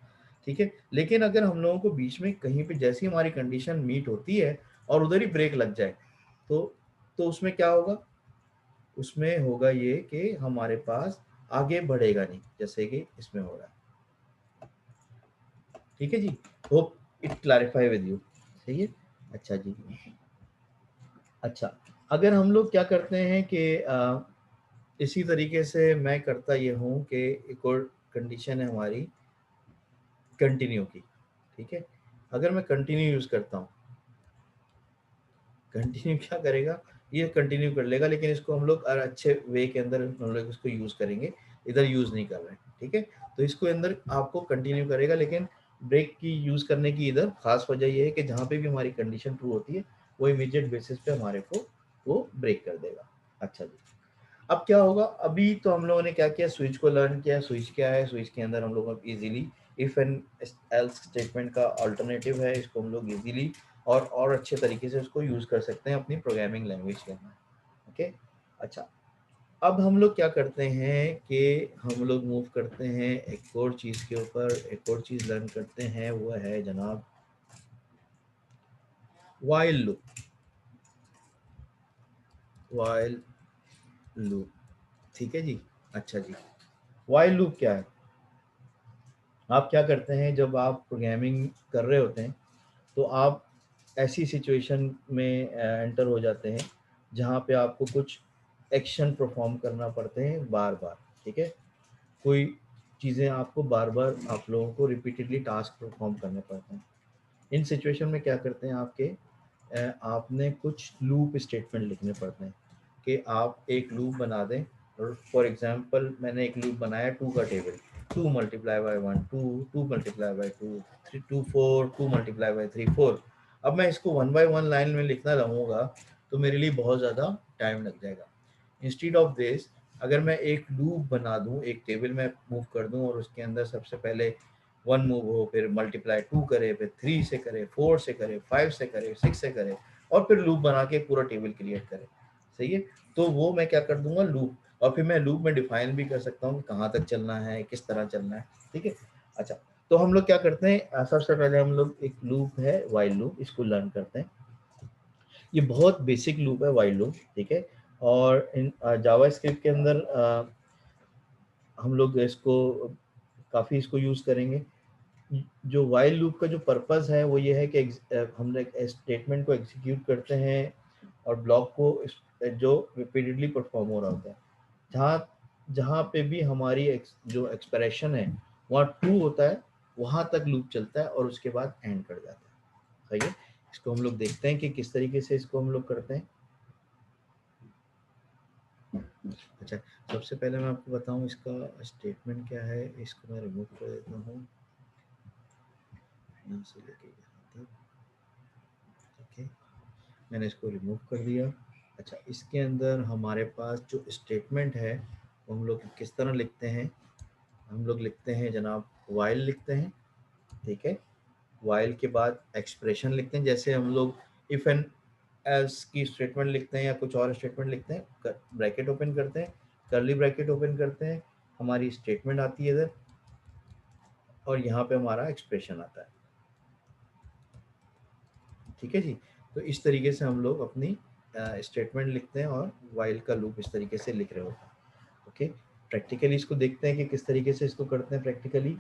ठीक है। लेकिन अगर हम लोगों को बीच में कहीं पे जैसी हमारी कंडीशन मीट होती है और उधर ही ब्रेक लग जाए तो उसमें क्या होगा, उसमें होगा ये कि हमारे पास आगे बढ़ेगा नहीं, जैसे कि इसमें हो रहा है, ठीक है जी। Hope it clarify with you, सही है। अच्छा जी, अच्छा, अगर हम लोग क्या करते हैं कि इसी तरीके से मैं करता ये हूँ कि एक और कंडीशन है हमारी कंटिन्यू की, ठीक है। अगर मैं कंटिन्यू यूज करता हूँ, कंटिन्यू क्या करेगा, ये कंटिन्यू कर लेगा, लेकिन इसको हम लोग अच्छे वे के अंदर हम लोग इसको यूज करेंगे, इधर यूज नहीं कर रहे हैं, ठीक है। तो इसको अंदर आपको कंटिन्यू करेगा, लेकिन ब्रेक की यूज करने की इधर खास वजह ये है कि जहाँ पे भी हमारी कंडीशन ट्रू होती है वो इमीडिएट बेसिस पे हमारे को वो ब्रेक कर देगा। अच्छा जी, अब क्या होगा, अभी तो हम लोगों ने क्या किया, स्विच को लर्न किया। स्विच क्या है, स्विच के अंदर हम लोग easily if and else statement का अल्टरनेटिव है, इसको हम लोग इजीली और अच्छे तरीके से उसको यूज कर सकते हैं अपनी प्रोग्रामिंग लैंग्वेज के अंदर। ओके, अच्छा, अब हम लोग क्या करते हैं कि हम लोग मूव करते हैं एक और चीज के ऊपर, एक और चीज लर्न करते हैं, वो है जनाब वाइल लूप। वाइल लूप, ठीक है जी। अच्छा जी, वाइल लूप क्या है, आप क्या करते हैं जब आप प्रोग्रामिंग कर रहे होते हैं तो आप ऐसी सिचुएशन में एंटर हो जाते हैं जहाँ पे आपको कुछ एक्शन परफॉर्म करना पड़ते हैं बार बार, ठीक है। कोई चीज़ें आपको बार बार आप लोगों को रिपीटेडली टास्क परफॉर्म करने पड़ते हैं। इन सिचुएशन में क्या करते हैं आपके आपने कुछ लूप स्टेटमेंट लिखने पड़ते हैं कि आप एक लूप बना दें। और फॉर एग्जांपल मैंने एक लूप बनाया टू का टेबल, 2 × 1 2, 2 × 2 3 2 4, 2 × 3 4। अब मैं इसको 1 by 1 लाइन में लिखना रहूँगा तो मेरे लिए बहुत ज़्यादा टाइम लग जाएगा। इंस्टीड ऑफ दिस, अगर मैं एक लूप बना दूं, एक टेबल में मूव कर दूं और उसके अंदर सबसे पहले 1 मूव हो, फिर मल्टीप्लाई 2 करे, फिर 3 से करे, 4 से करे, 5 से करे, 6 से करे, और फिर लूप बना के पूरा टेबल क्रिएट करे, सही है। तो वो मैं क्या कर दूंगा, लूप, और फिर मैं लूप में डिफाइन भी कर सकता हूँ कि कहाँ तक चलना है, किस तरह चलना है, ठीक है। अच्छा, तो हम लोग क्या करते हैं, सबसे पहले हम लोग एक लूप है वाइल लूप, इसको लर्न करते हैं। ये बहुत बेसिक लूप है वाइल लूप, ठीक है। और इन जावा स्क्रिप्ट के अंदर हम लोग इसको काफ़ी इसको यूज़ करेंगे। जो वाइल लूप का जो पर्पस है वो ये है कि हम लोग स्टेटमेंट को एग्जीक्यूट करते हैं और ब्लॉक को जो रिपीटेडली परफॉर्म हो रहा होता है, जहाँ जहाँ पे भी हमारी जो एक्सप्रेशन है वहाँ ट्रू होता है, वहाँ तक लूप चलता है और उसके बाद एंड कर जाता है, सही है। इसको हम लोग देखते हैं कि किस तरीके से इसको हम लोग करते हैं। अच्छा, सबसे पहले मैं आपको बताऊं इसका स्टेटमेंट क्या है, इसको मैं रिमूव कर देता हूँ यहाँ से लेके यहाँ तक। ओके, मैंने इसको रिमूव कर दिया। अच्छा, इसके अंदर हमारे पास जो स्टेटमेंट है वो हम लोग किस तरह लिखते हैं? हम लोग लिखते हैं जनाब वाइल लिखते हैं, ठीक है। वाइल के बाद एक्सप्रेशन लिखते हैं, जैसे हम लोग इफ एंड एल्स की स्टेटमेंट लिखते हैं या कुछ और स्टेटमेंट लिखते हैं। ब्रैकेट ओपन करते हैं, कर्ली ब्रैकेट ओपन करते हैं, हमारी स्टेटमेंट आती है इधर, और यहाँ पे हमारा एक्सप्रेशन आता है, ठीक है जी। तो इस तरीके से हम लोग अपनी स्टेटमेंट लिखते हैं और वाइल का लूप इस तरीके से लिख रहे होते हैं। ओके, प्रैक्टिकली इसको देखते हैं कि किस तरीके से इसको करते हैं प्रैक्टिकली।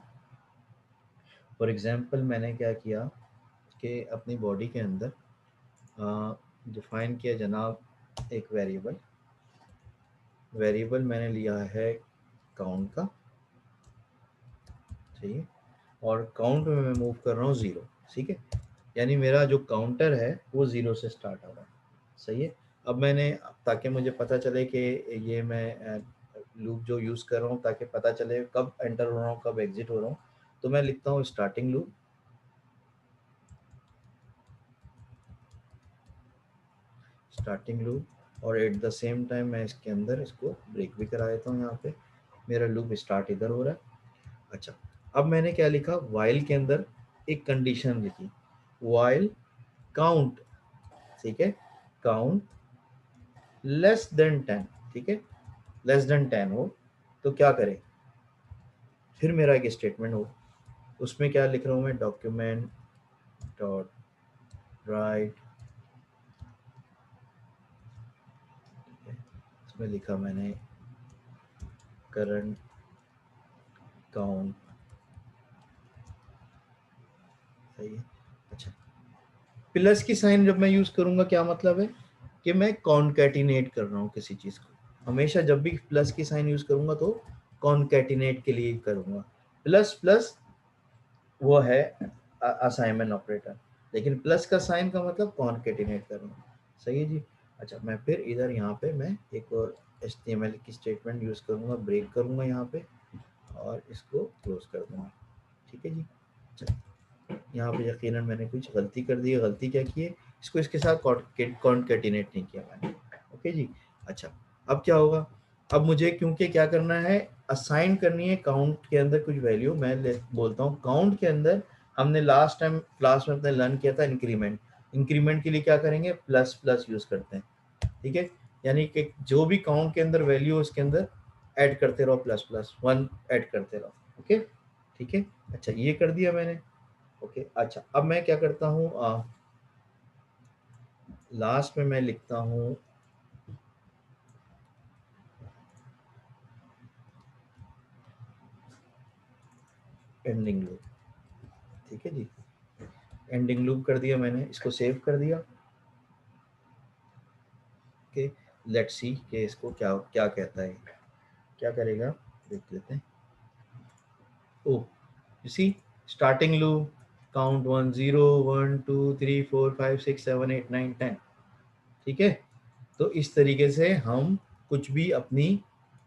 फॉर एग्जांपल मैंने क्या किया कि अपनी बॉडी के अंदर डिफाइन किया जनाब एक वेरिएबल मैंने लिया है काउंट का, ठीक है। और काउंट में मैं मूव कर रहा हूँ 0, ठीक है। यानी मेरा जो काउंटर है वो 0 से स्टार्ट हो रहा है, सही है। अब मैंने, ताकि मुझे पता चले कि ये मैं लूप जो यूज़ कर रहा हूँ, ताकि पता चले कब एंटर हो रहा हूँ कब एग्जिट हो रहा हूँ, तो मैं लिखता हूँ स्टार्टिंग लूप, और एट द सेम टाइम मैं इसके अंदर इसको ब्रेक भी करा देता हूँ। यहाँ पे मेरा लूप स्टार्ट इधर हो रहा है। अच्छा, अब मैंने क्या लिखा, वाइल के अंदर एक कंडीशन लिखी, वाइल काउंट, ठीक है, काउंट लेस देन 10, ठीक है, लेस देन 10 हो तो क्या करें, फिर मेरा एक स्टेटमेंट हो, उसमें क्या लिख रहा हूँ मैं, डॉक्यूमेंट डॉट राइट, इसमें लिखा मैंने करंट काउंट, सही है। अच्छा, प्लस की साइन जब मैं यूज़ करूँगा क्या मतलब है कि मैं कॉन्कैटिनेट कर रहा हूँ किसी चीज़ को। हमेशा जब भी प्लस की साइन यूज़ करूँगा तो कॉन्कैटिनेट के लिए करूँगा। प्लस प्लस वो है असाइनमेंट ऑपरेटर, लेकिन प्लस का साइन का मतलब कॉन्कैटिनेट करूँगा, सही है जी। अच्छा, मैं फिर इधर यहाँ पे मैं एक और HTML की स्टेटमेंट यूज़ करूँगा, ब्रेक करूँगा यहाँ पे और इसको क्लोज कर दूँगा, ठीक है जी। अच्छा, यहाँ पे यकीनन मैंने कुछ गलती कर दी है। गलती क्या की है, इसको इसके साथ कॉन्कैटिनेट नहीं किया मैंने, ओके जी। अच्छा, अब क्या होगा, अब मुझे क्योंकि क्या करना है, असाइन करनी है काउंट के अंदर कुछ वैल्यू। मैं बोलता हूँ काउंट के अंदर हमने लास्ट टाइम क्लास में अपने लर्न किया था इंक्रीमेंट, इंक्रीमेंट के लिए क्या करेंगे, प्लस प्लस यूज करते हैं, ठीक है। यानी कि जो भी काउंट के अंदर वैल्यू है उसके अंदर ऐड करते रहो, प्लस प्लस 1 ऐड करते रहो, ओके, ठीक है। अच्छा, ये कर दिया मैंने, ओके। अच्छा, अब मैं क्या करता हूँ, लास्ट में मैं लिखता हूँ एंडिंग लूप, ठीक है जी। एंडिंग लूप कर दिया मैंने, इसको सेव कर दिया, ओके। लेट्स सी कि इसको क्या क्या कहता है, क्या करेगा, देख लेते हैं। Oh, you see, starting loop count 1 0 1 2 3 4 5 6 7 8 9 10, ठीक है। तो इस तरीके से हम कुछ भी अपनी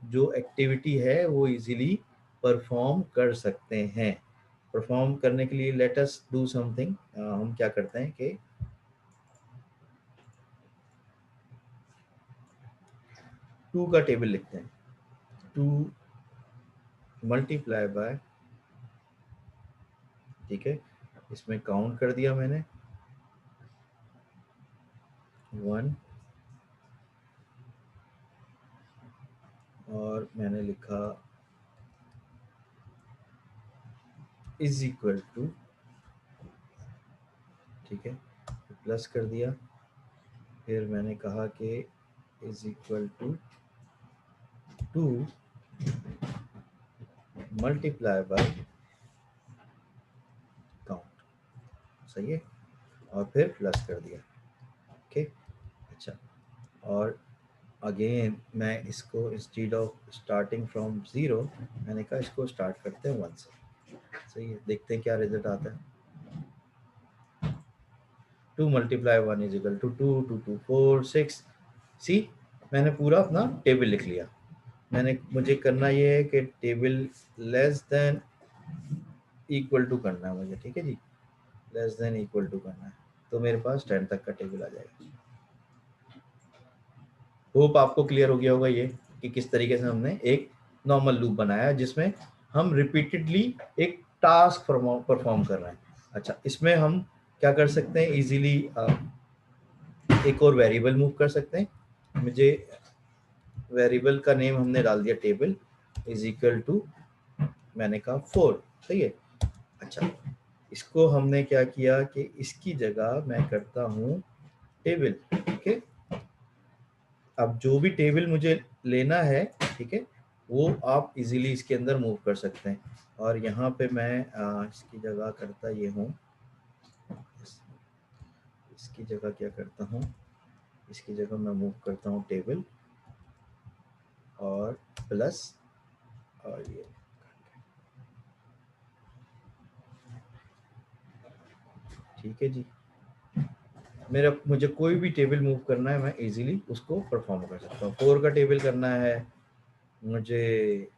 जो एक्टिविटी है वो इजीली परफॉर्म कर सकते हैं। परफॉर्म करने के लिए लेट अस डू समथिंग, हम क्या करते हैं कि 2 का टेबल लिखते हैं, 2 मल्टीप्लाई बाय, ठीक है, इसमें काउंट कर दिया मैंने 1, और मैंने लिखा इज इक्वल टू, ठीक है, प्लस कर दिया, फिर मैंने कहा कि is equal to 2 multiply by count, सही है, और फिर प्लस कर दिया, ओके। अच्छा, और अगेन मैं इसको इंस्टीड ऑफ स्टार्टिंग फ्रॉम 0 मैंने कहा इसको स्टार्ट करते हैं 1 से, सही है। देखते हैं क्या रिजल्ट आता है। 2 मल्टीप्लाई 1 इज इक्वल टू 2 2 2 4 6, सी, मैंने पूरा अपना टेबल लिख लिया। मैंने, मुझे करना ये है कि table less than equal to करना है मुझे, ठीक है जी, लेस देन इक्वल टू करना है, तो मेरे पास 10 तक का टेबल आ जाएगा। होप आपको क्लियर हो गया होगा ये कि किस तरीके से हमने एक नॉर्मल लूप बनाया जिसमें हम रिपीटेडली एक टास्क परफॉर्म कर रहे हैं। अच्छा, इसमें हम क्या कर सकते हैं, इजीली एक और वेरिएबल मूव कर सकते हैं। मुझे वेरिएबल का नेम हमने डाल दिया टेबल इज इक्वल टू, मैंने कहा 4, सही है। अच्छा, इसको हमने क्या किया कि इसकी जगह मैं करता हूँ टेबल, ठीक है। अब जो भी टेबल मुझे लेना है, ठीक है, वो आप इजीली इसके अंदर मूव कर सकते हैं। और यहाँ पे मैं इसकी जगह करता ये हूँ, इसकी जगह क्या करता हूँ, इसकी जगह मैं मूव करता हूँ टेबल और प्लस और ये, ठीक है जी। मुझे कोई भी टेबल मूव करना है, मैं इजीली उसको परफॉर्म कर सकता हूँ। 4 का टेबल करना है, मुझे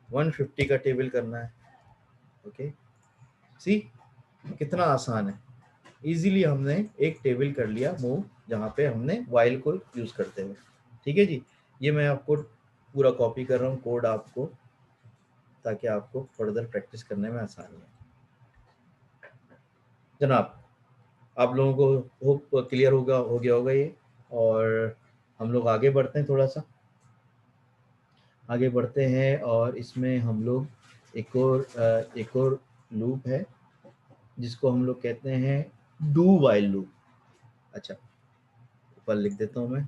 150 का टेबल करना है, ओके। सी कितना आसान है, इजीली हमने एक टेबल कर लिया मूव जहाँ पे हमने वाइल को यूज करते हुए, ठीक है जी। ये मैं आपको पूरा कॉपी कर रहा हूँ कोड आपको, ताकि आपको फर्दर प्रैक्टिस करने में आसानी है। जनाब, आप लोगों को होप क्लियर हो गया होगा ये। और हम लोग आगे बढ़ते हैं, थोड़ा सा आगे बढ़ते हैं, और इसमें हम लोग एक और लूप है जिसको हम लोग कहते हैं डू वाइल लूप। अच्छा, ऊपर लिख देता हूँ मैं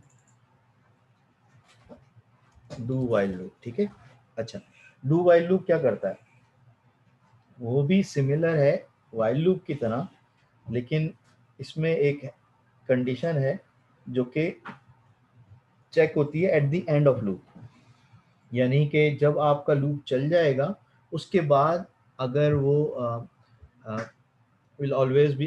डू वाइल लूप, ठीक है। अच्छा, डू वाइल लूप क्या करता है, वो भी सिमिलर है वाइल लूप की तरह, लेकिन इसमें एक कंडीशन है जो कि चेक होती है at the end of loop. यानी कि जब आपका लूप चल जाएगा उसके बाद अगर वो will always be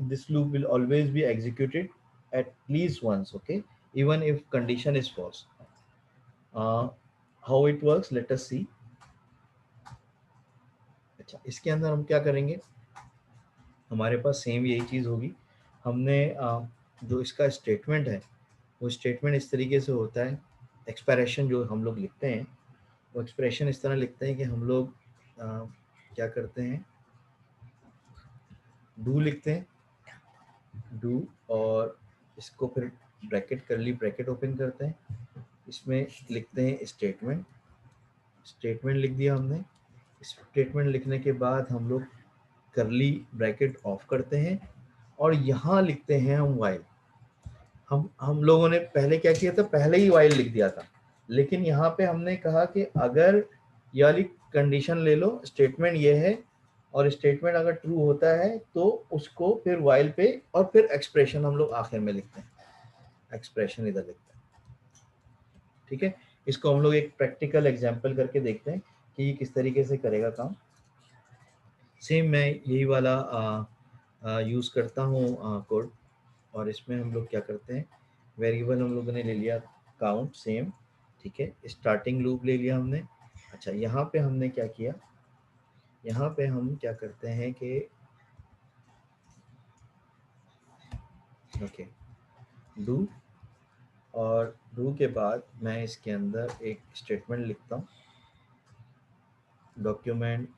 this loop will always be executed at least once, okay, even if condition is false. uh, how it works, let us see. अच्छा, इसके अंदर हम क्या करेंगे, हमारे पास सेम यही चीज़ होगी। हमने जो इसका स्टेटमेंट है वो स्टेटमेंट इस तरीके से होता है, एक्सप्रेशन जो हम लोग लिखते हैं वो एक्सप्रेशन इस तरह लिखते हैं कि हम लोग क्या करते हैं, डू लिखते हैं डू, और इसको फिर ब्रैकेट करली ब्रैकेट ओपन करते हैं, इसमें लिखते हैं स्टेटमेंट, स्टेटमेंट लिख दिया हमने। स्टेटमेंट लिखने के बाद हम लोग करली ब्रैकेट ऑफ करते हैं और यहाँ लिखते हैं हम वाइल। हम लोगों ने पहले क्या किया था, पहले ही वाइल लिख दिया था, लेकिन यहाँ पे हमने कहा कि अगर ये वाली कंडीशन ले लो, स्टेटमेंट ये है और स्टेटमेंट अगर ट्रू होता है तो उसको फिर वाइल पे और फिर एक्सप्रेशन हम लोग आखिर में लिखते हैं, एक्सप्रेशन इधर लिखते हैं, ठीक है। इसको हम लोग एक प्रैक्टिकल एग्जांपल करके देखते हैं कि ये किस तरीके से करेगा काम। सेम मैं यही वाला यूज़ करता हूँ कोड, और इसमें हम लोग क्या करते हैं, वेरिएबल हम लोगों ने ले लिया काउंट सेम, ठीक है, स्टार्टिंग लूप ले लिया हमने। अच्छा, यहाँ पे हमने क्या किया, यहाँ पे हम क्या करते हैं कि ओके डू, और डू के बाद मैं इसके अंदर एक स्टेटमेंट लिखता हूँ, डॉक्यूमेंट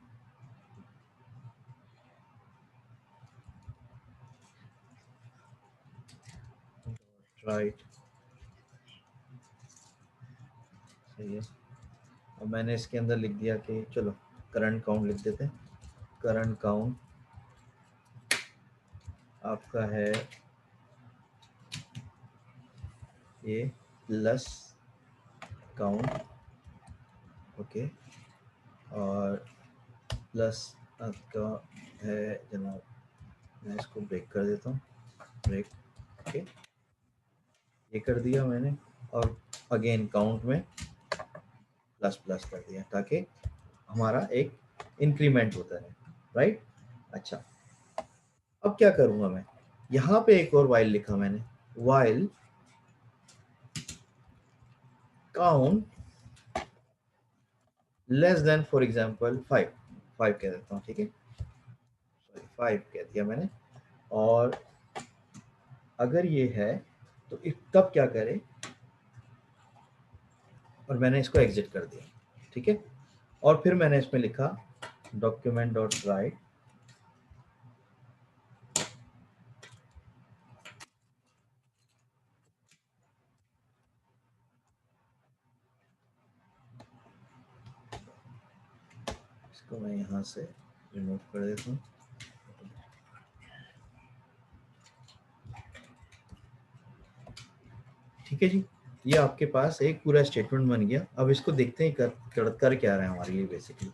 राइट, सही है। और मैंने इसके अंदर लिख दिया कि चलो करंट काउंट लिख देते हैं, करंट काउंट आपका है ये प्लस काउंट, ओके, और प्लस आपका है जनाब, मैं इसको ब्रेक कर देता हूँ, ब्रेक, ओके, ये कर दिया मैंने, और अगेन काउंट में प्लस प्लस कर दिया ताकि हमारा एक इंक्रीमेंट होता है, राइट। अच्छा, अब क्या करूँगा मैं, यहाँ पे एक और वाइल लिखा मैंने, while count less than for example 5 कह देता हूँ, ठीक है, सॉरी 5 कह दिया मैंने। और अगर ये है तो तब क्या करें, और मैंने इसको एग्जिट कर दिया, ठीक है। और फिर मैंने इसमें लिखा डॉक्यूमेंट डॉट राइट, इसको मैं यहाँ से रिमूव कर देता हूँ। ठीक है जी, ये आपके पास एक पूरा स्टेटमेंट बन गया। अब इसको देखते हैं कर क्या रहा है हमारे लिए बेसिकली।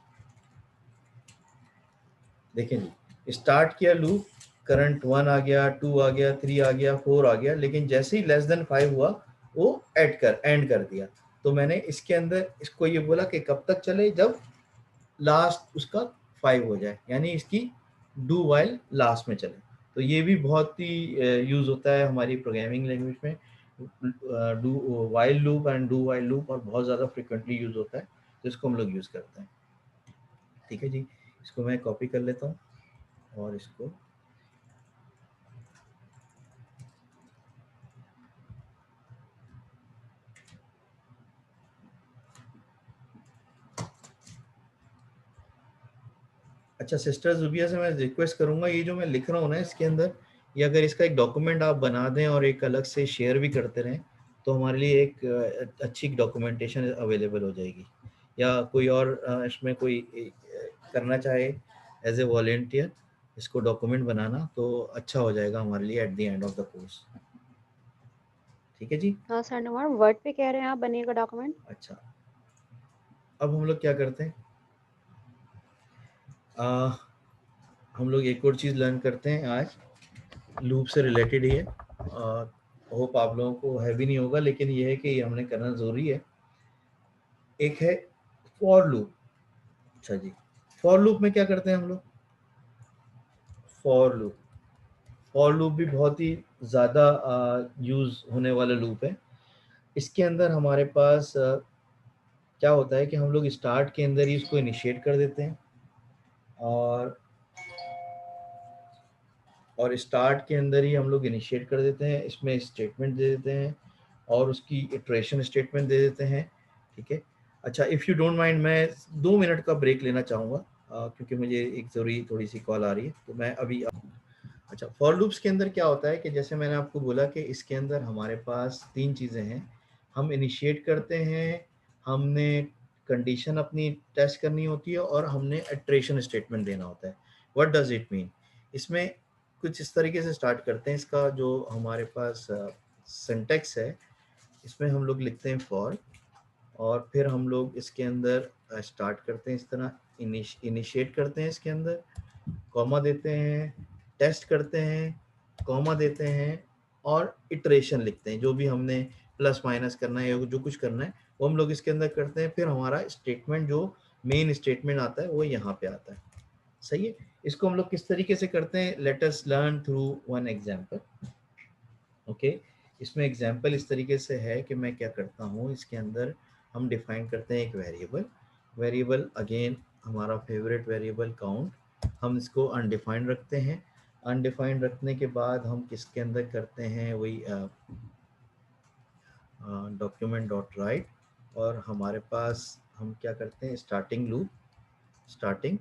देखें जी, स्टार्ट किया लूप, करंट 1 आ गया, 2 आ गया, 3 आ गया, 4 आ गया, लेकिन जैसे ही लेस देन 5 हुआ वो एंड कर दिया। तो मैंने इसके अंदर इसको ये बोला कि कब तक चले, जब लास्ट उसका 5 हो जाए, यानी इसकी डू वाइल लास्ट में चले। तो ये भी बहुत ही यूज होता है हमारी प्रोग्रामिंग लैंग्वेज में, do while loop and do while loop, और बहुत ज़्यादा फ्रिक्वेंटली यूज होता है, तो इसको हम लोग यूज करते हैं। ठीक है जी, इसको मैं कॉपी कर लेता हूँ और इसको अच्छा, सिस्टर जुबिया से मैं रिक्वेस्ट करूंगा, ये जो मैं लिख रहा हूँ ना इसके अंदर, ये अगर इसका एक डॉक्यूमेंट आप बना दें और एक अलग से शेयर भी करते रहें, तो हमारे लिए एक अच्छी डॉक्यूमेंटेशन अवेलेबल हो जाएगी। या कोई और इसमें कोई करना चाहे एज ए वॉलेंटियर इसको डॉक्यूमेंट बनाना, तो अच्छा हो जाएगा हमारे लिए at the end of the course. ठीक है जी। हाँ सर, नंबर वर्ड पे कह रहे हैं आप बनिएगा डॉक्यूमेंट। अच्छा, अब हम लोग क्या करते हैं, हम लोग एक और चीज़ लर्न करते हैं आज, लूप से रिलेटेड ही है। होप आप लोगों को हैवी नहीं होगा, लेकिन ये है कि ये हमने करना ज़रूरी है। एक है फॉर लूप। अच्छा जी, फॉर लूप में क्या करते हैं हम लोग, फॉर लूप फॉर लूप भी बहुत ही ज़्यादा यूज़ होने वाला लूप है। इसके अंदर हमारे पास क्या होता है कि हम लोग स्टार्ट के अंदर ही इसको इनिशिएट कर देते हैं, और स्टार्ट के अंदर ही हम लोग इनिशिएट कर देते हैं, इसमें स्टेटमेंट दे देते हैं और उसकी इटरेशन स्टेटमेंट दे देते हैं। ठीक है। अच्छा, इफ़ यू डोंट माइंड, मैं 2 मिनट का ब्रेक लेना चाहूँगा, क्योंकि मुझे एक ज़रूरी थोड़ी सी कॉल आ रही है, तो मैं अभी अच्छा, फॉर लूप्स के अंदर क्या होता है कि जैसे मैंने आपको बोला कि इसके अंदर हमारे पास 3 चीज़ें हैं। हम इनिशिएट करते हैं, हमने कंडीशन अपनी टेस्ट करनी होती है, और हमने इटरेशन स्टेटमेंट देना होता है। व्हाट डज इट मीन, इसमें कुछ इस तरीके से स्टार्ट करते हैं। इसका जो हमारे पास सिंटेक्स है, इसमें हम लोग लिखते हैं फॉर, और फिर हम लोग इसके अंदर स्टार्ट करते हैं इस तरह, इनिशिएट करते हैं, इसके अंदर कॉमा देते हैं, टेस्ट करते हैं, कॉमा देते हैं, और इटरेशन लिखते हैं। जो भी हमने प्लस माइनस करना है या जो कुछ करना है वो हम लोग इसके अंदर करते हैं। फिर हमारा स्टेटमेंट, जो मेन स्टेटमेंट आता है, वो यहाँ पे आता है। सही है। इसको हम लोग किस तरीके से करते हैं, let us learn through one example. Okay, इसमें एग्जांपल इस तरीके से है कि मैं क्या करता हूँ, इसके अंदर हम डिफाइन करते हैं एक वेरिएबल अगेन हमारा फेवरेट वेरिएबल काउंट, हम इसको अनडिफाइंड रखते हैं। अनडिफाइंड रखने के बाद हम किसके अंदर करते हैं, वही डॉक्यूमेंट डॉट राइट, और हमारे पास हम क्या करते हैं, स्टार्टिंग लूप, स्टार्टिंग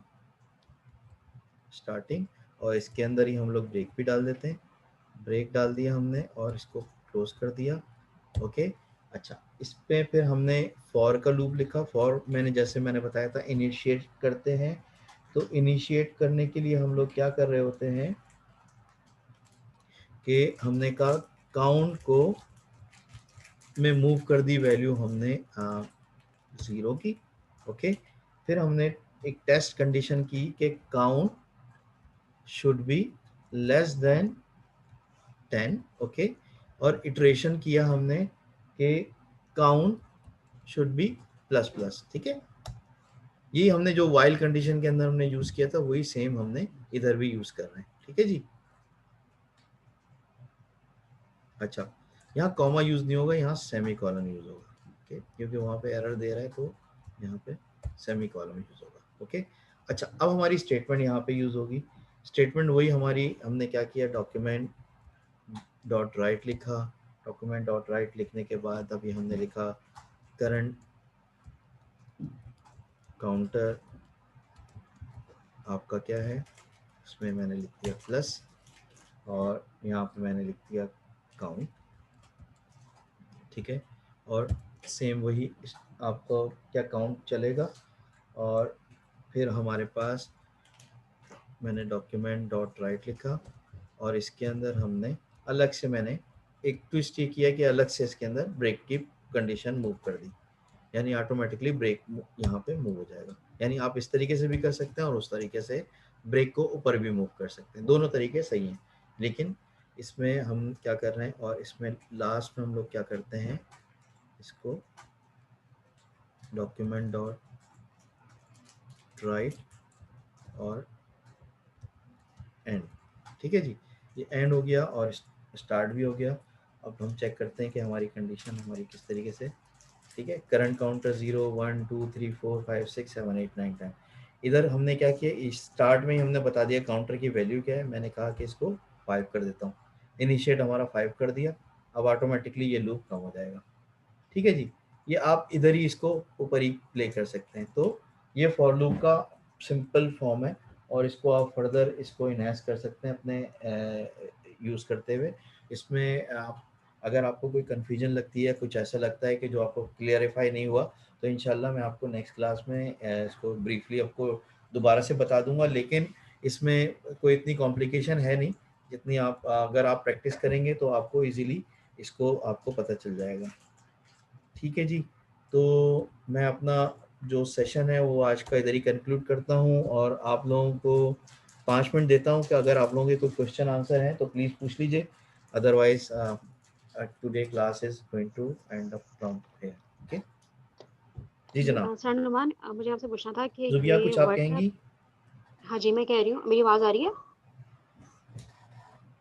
स्टार्टिंग, और इसके अंदर ही हम लोग ब्रेक भी डाल देते हैं। ब्रेक डाल दिया हमने और इसको क्लोज कर दिया। ओके। अच्छा, इस पे फिर हमने फॉर का लूप लिखा। फॉर मैंने जैसे मैंने बताया था इनिशिएट करते हैं, तो इनिशिएट करने के लिए हम लोग क्या कर रहे होते हैं कि हमने कहा काउंट को में मूव कर दी वैल्यू हमने 0 की। ओके। फिर हमने एक टेस्ट कंडीशन की कि count should be less than 10। Okay. और इटरेशन किया हमने कि count should be plus plus. ठीक है। ये हमने जो वाइल कंडीशन के अंदर हमने यूज किया था, वही सेम हमने इधर भी यूज कर रहे हैं। ठीक है जी। अच्छा, यहाँ कॉमा यूज नहीं होगा, यहाँ सेमी कॉलन यूज होगा। ओके, क्योंकि वहाँ पे एरर दे रहा है, तो यहाँ पे सेमी कॉलन यूज होगा। ओके। अच्छा, अब हमारी स्टेटमेंट यहाँ पे यूज होगी। स्टेटमेंट वही हमारी, हमने क्या किया, डॉक्यूमेंट डॉट राइट लिखा। डॉक्यूमेंट डॉट राइट लिखने के बाद अभी हमने लिखा करंट काउंटर आपका क्या है, इसमें मैंने लिख दिया प्लस और यहाँ पे मैंने लिख दिया काउंट, ठीक है। और सेम वही आपको क्या काउंट चलेगा। और फिर हमारे पास मैंने डॉक्यूमेंट डॉट राइट लिखा और इसके अंदर हमने अलग से मैंने एक ट्विस्ट ये किया कि अलग से इसके अंदर ब्रेक की कंडीशन मूव कर दी, यानी ऑटोमेटिकली ब्रेक यहाँ पे मूव हो जाएगा। यानी आप इस तरीके से भी कर सकते हैं और उस तरीके से ब्रेक को ऊपर भी मूव कर सकते हैं, दोनों तरीके सही हैं। लेकिन इसमें हम क्या कर रहे हैं, और इसमें लास्ट में हम लोग क्या करते हैं, इसको डॉक्यूमेंट डॉट राइट और एंड, ठीक है जी। ये एंड हो गया और स्टार्ट भी हो गया। अब हम चेक करते हैं कि हमारी कंडीशन हमारी किस तरीके से, ठीक है। Current counter 0 1 2 3 4 5 6 7 8 9 10। इधर हमने क्या किया, स्टार्ट में ही हमने बता दिया काउंटर की वैल्यू क्या है। मैंने कहा कि इसको 5 कर देता हूँ, इनिशिएट हमारा 5 कर दिया। अब ऑटोमेटिकली ये लूप कम हो जाएगा, ठीक है जी। ये आप इधर ही इसको ऊपर ही प्ले कर सकते हैं। तो ये फॉर लूप का सिंपल फॉर्म है और इसको आप फर्दर इसको इनहेंस कर सकते हैं अपने यूज़ करते हुए। इसमें आप अगर आपको कोई कन्फ्यूजन लगती है, कुछ ऐसा लगता है कि जो आपको क्लियरिफाई नहीं हुआ, तो इंशाल्लाह मैं आपको नेक्स्ट क्लास में इसको ब्रीफली आपको दोबारा से बता दूंगा। लेकिन इसमें कोई इतनी कॉम्प्लिकेशन है नहीं, जितनी आप अगर आप प्रैक्टिस करेंगे तो आपको इजीली इसको आपको पता चल जाएगा, ठीक है जी। तो मैं अपना जो सेशन है वो आज का इधर ही कंक्लूड करता हूँ और आप लोगों को 5 मिनट देता हूँ कि अगर आप लोगों के कोई क्वेश्चन आंसर हैं तो प्लीज़ पूछ लीजिए। Otherwise today class is going to end up from here, okay जी जनाब। सर नुमान, मुझे आपसे पूछना था कि जुबिया ये कुछ आप वर्ड कहेंगी? हाँ जी, मैं कह रही हूँ, मेरी आवाज़ आ रही है?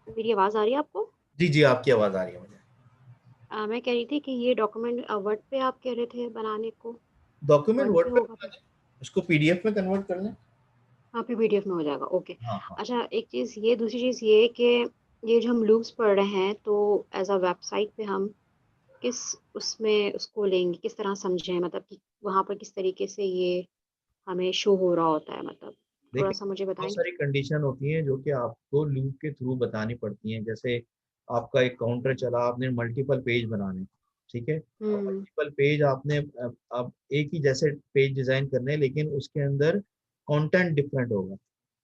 मेरी आवाज़ आ रही है आपको? जी जी, आपकी आवाज़ आ रही है मुझे। मैं कह रही थी कि ये डॉक्यूमेंट वर्ड पे आप कह रहे थे बनाने को, डॉक्यूमेंट वर्ड पे वर्ड पे होगा बना फिर? लें, उसको पीडीएफ में कन्वर्ट कर लें। हाँ, फिर पीडीएफ में हो जाएगा, ओके। हाँ हाँ। अच्छा, एक चीज़ ये, दूसरी चीज़ ये कि ये जो हम लूप्स पढ़ रहे हैं तो एज अ वेबसाइट पे हम किस उसमें उसको लेंगे, किस तरह समझें, मतलब कि वहाँ पर किस तरीके से ये हमें शो हो रहा होता है, मतलब थोड़ा देखिए, सा मुझे बहुत बताएंगे? सारी कंडीशन होती हैं जो कि आपको लूप के थ्रू बतानी पड़ती हैं। जैसे आपका एक काउंटर चला, आपने मल्टीपल पेज बनाने, ठीक है। और हम्म। मल्टीपल पेज आपने अब एक ही जैसे पेज डिजाइन करने हैं, लेकिन उसके अंदर कंटेंट डिफरेंट होगा।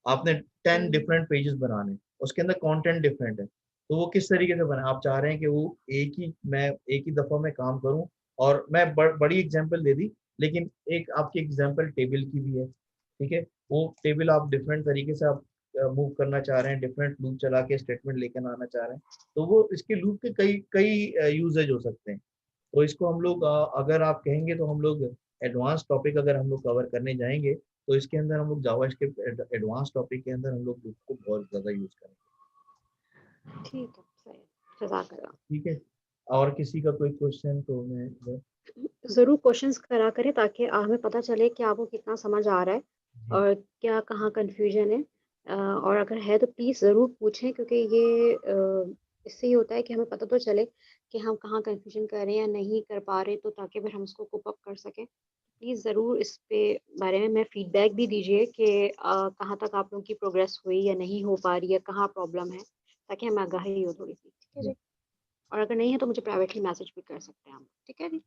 आपने 10 हम्म। डिफरेंट पेजेस बनाने, उसके अंदर कंटेंट डिफरेंट है, तो वो किस तरीके से बना, आप चाह रहे हैं कि वो मैं एक ही दफा में काम करूं। और मैं बड़ी एग्जांपल दे दी, लेकिन एक आपकी एग्जांपल टेबल की भी है, ठीक है। वो टेबल आप डिफरेंट तरीके से आप मूव करना चाह रहे हैं, डिफरेंट लूप चला के स्टेटमेंट लेकर आना चाह रहे हैं, तो वो इसके लूप के कई कई यूजेज हो सकते हैं। तो इसको हम लोग अगर आप कहेंगे तो हम लोग एडवांस टॉपिक अगर हम लोग कवर करने जाएंगे, तो इसके अंदर हम लोग जावास्क्रिप्ट एडवांस टॉपिक के अंदर हम लोग लूप को बहुत ज़्यादा यूज करेंगे, ठीक है, सही। जज़ाकल्लाह। ठीक है। और किसी का कोई क्वेश्चन तो मैं ज़रूर क्वेश्चंस करा करें ताकि हमें पता चले कि आपको कितना समझ आ रहा है जी और क्या कहाँ कन्फ्यूजन है। और अगर है तो प्लीज़ ज़रूर पूछें, क्योंकि ये इससे ये होता है कि हमें पता तो चले कि हम कहाँ कन्फ्यूजन कर रहे हैं या नहीं कर पा रहे, तो ताकि फिर हम उसको कोप अप कर सकें। प्लीज़ ज़रूर इस पे बारे में मैं फीडबैक भी दीजिए कि कहाँ तक आप लोगों की प्रोग्रेस हुई या नहीं हो पा रही है, कहाँ प्रॉब्लम है, ताकि हमें आगाही हो थोड़ी-सी। ठीक है जी। जी? और अगर नहीं है तो मुझे प्राइवेटली मैसेज भी कर सकते हैं आप। ठीक है जी?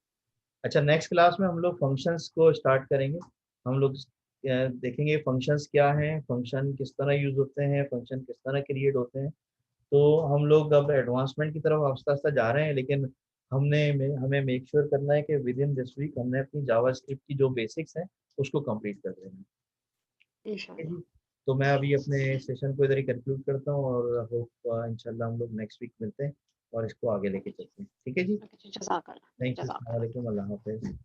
अच्छा, नेक्स्ट क्लास में हम लोग फंक्शंस को स्टार्ट करेंगे। हम लोग देखेंगे फंक्शंस क्या हैं, फंक्शन किस तरह यूज होते हैं, फंक्शन किस तरह क्रिएट होते हैं। तो हम लोग अब एडवांसमेंट की तरफ आस्ता आस्ता जा रहे हैं, लेकिन हमें मेक श्योर करना है कि विद इन दिस वीक हमने अपनी जावास्क्रिप्ट की जो बेसिक्स हैं उसको कंप्लीट कर देना है, ठीक है इंशाल्लाह। जी। तो मैं अभी अपने सेशन को इधर ही कंक्लूड करता हूँ और होप इंशाल्लाह हम लोग नेक्स्ट वीक मिलते हैं और इसको आगे लेके चलते हैं, ठीक है जी। ओके जी, जज़ाकल्लाह, थैंक यू, अस्सलाम जज़ाकल्लाह। वालेकुम, अल्लाह हाफिज़।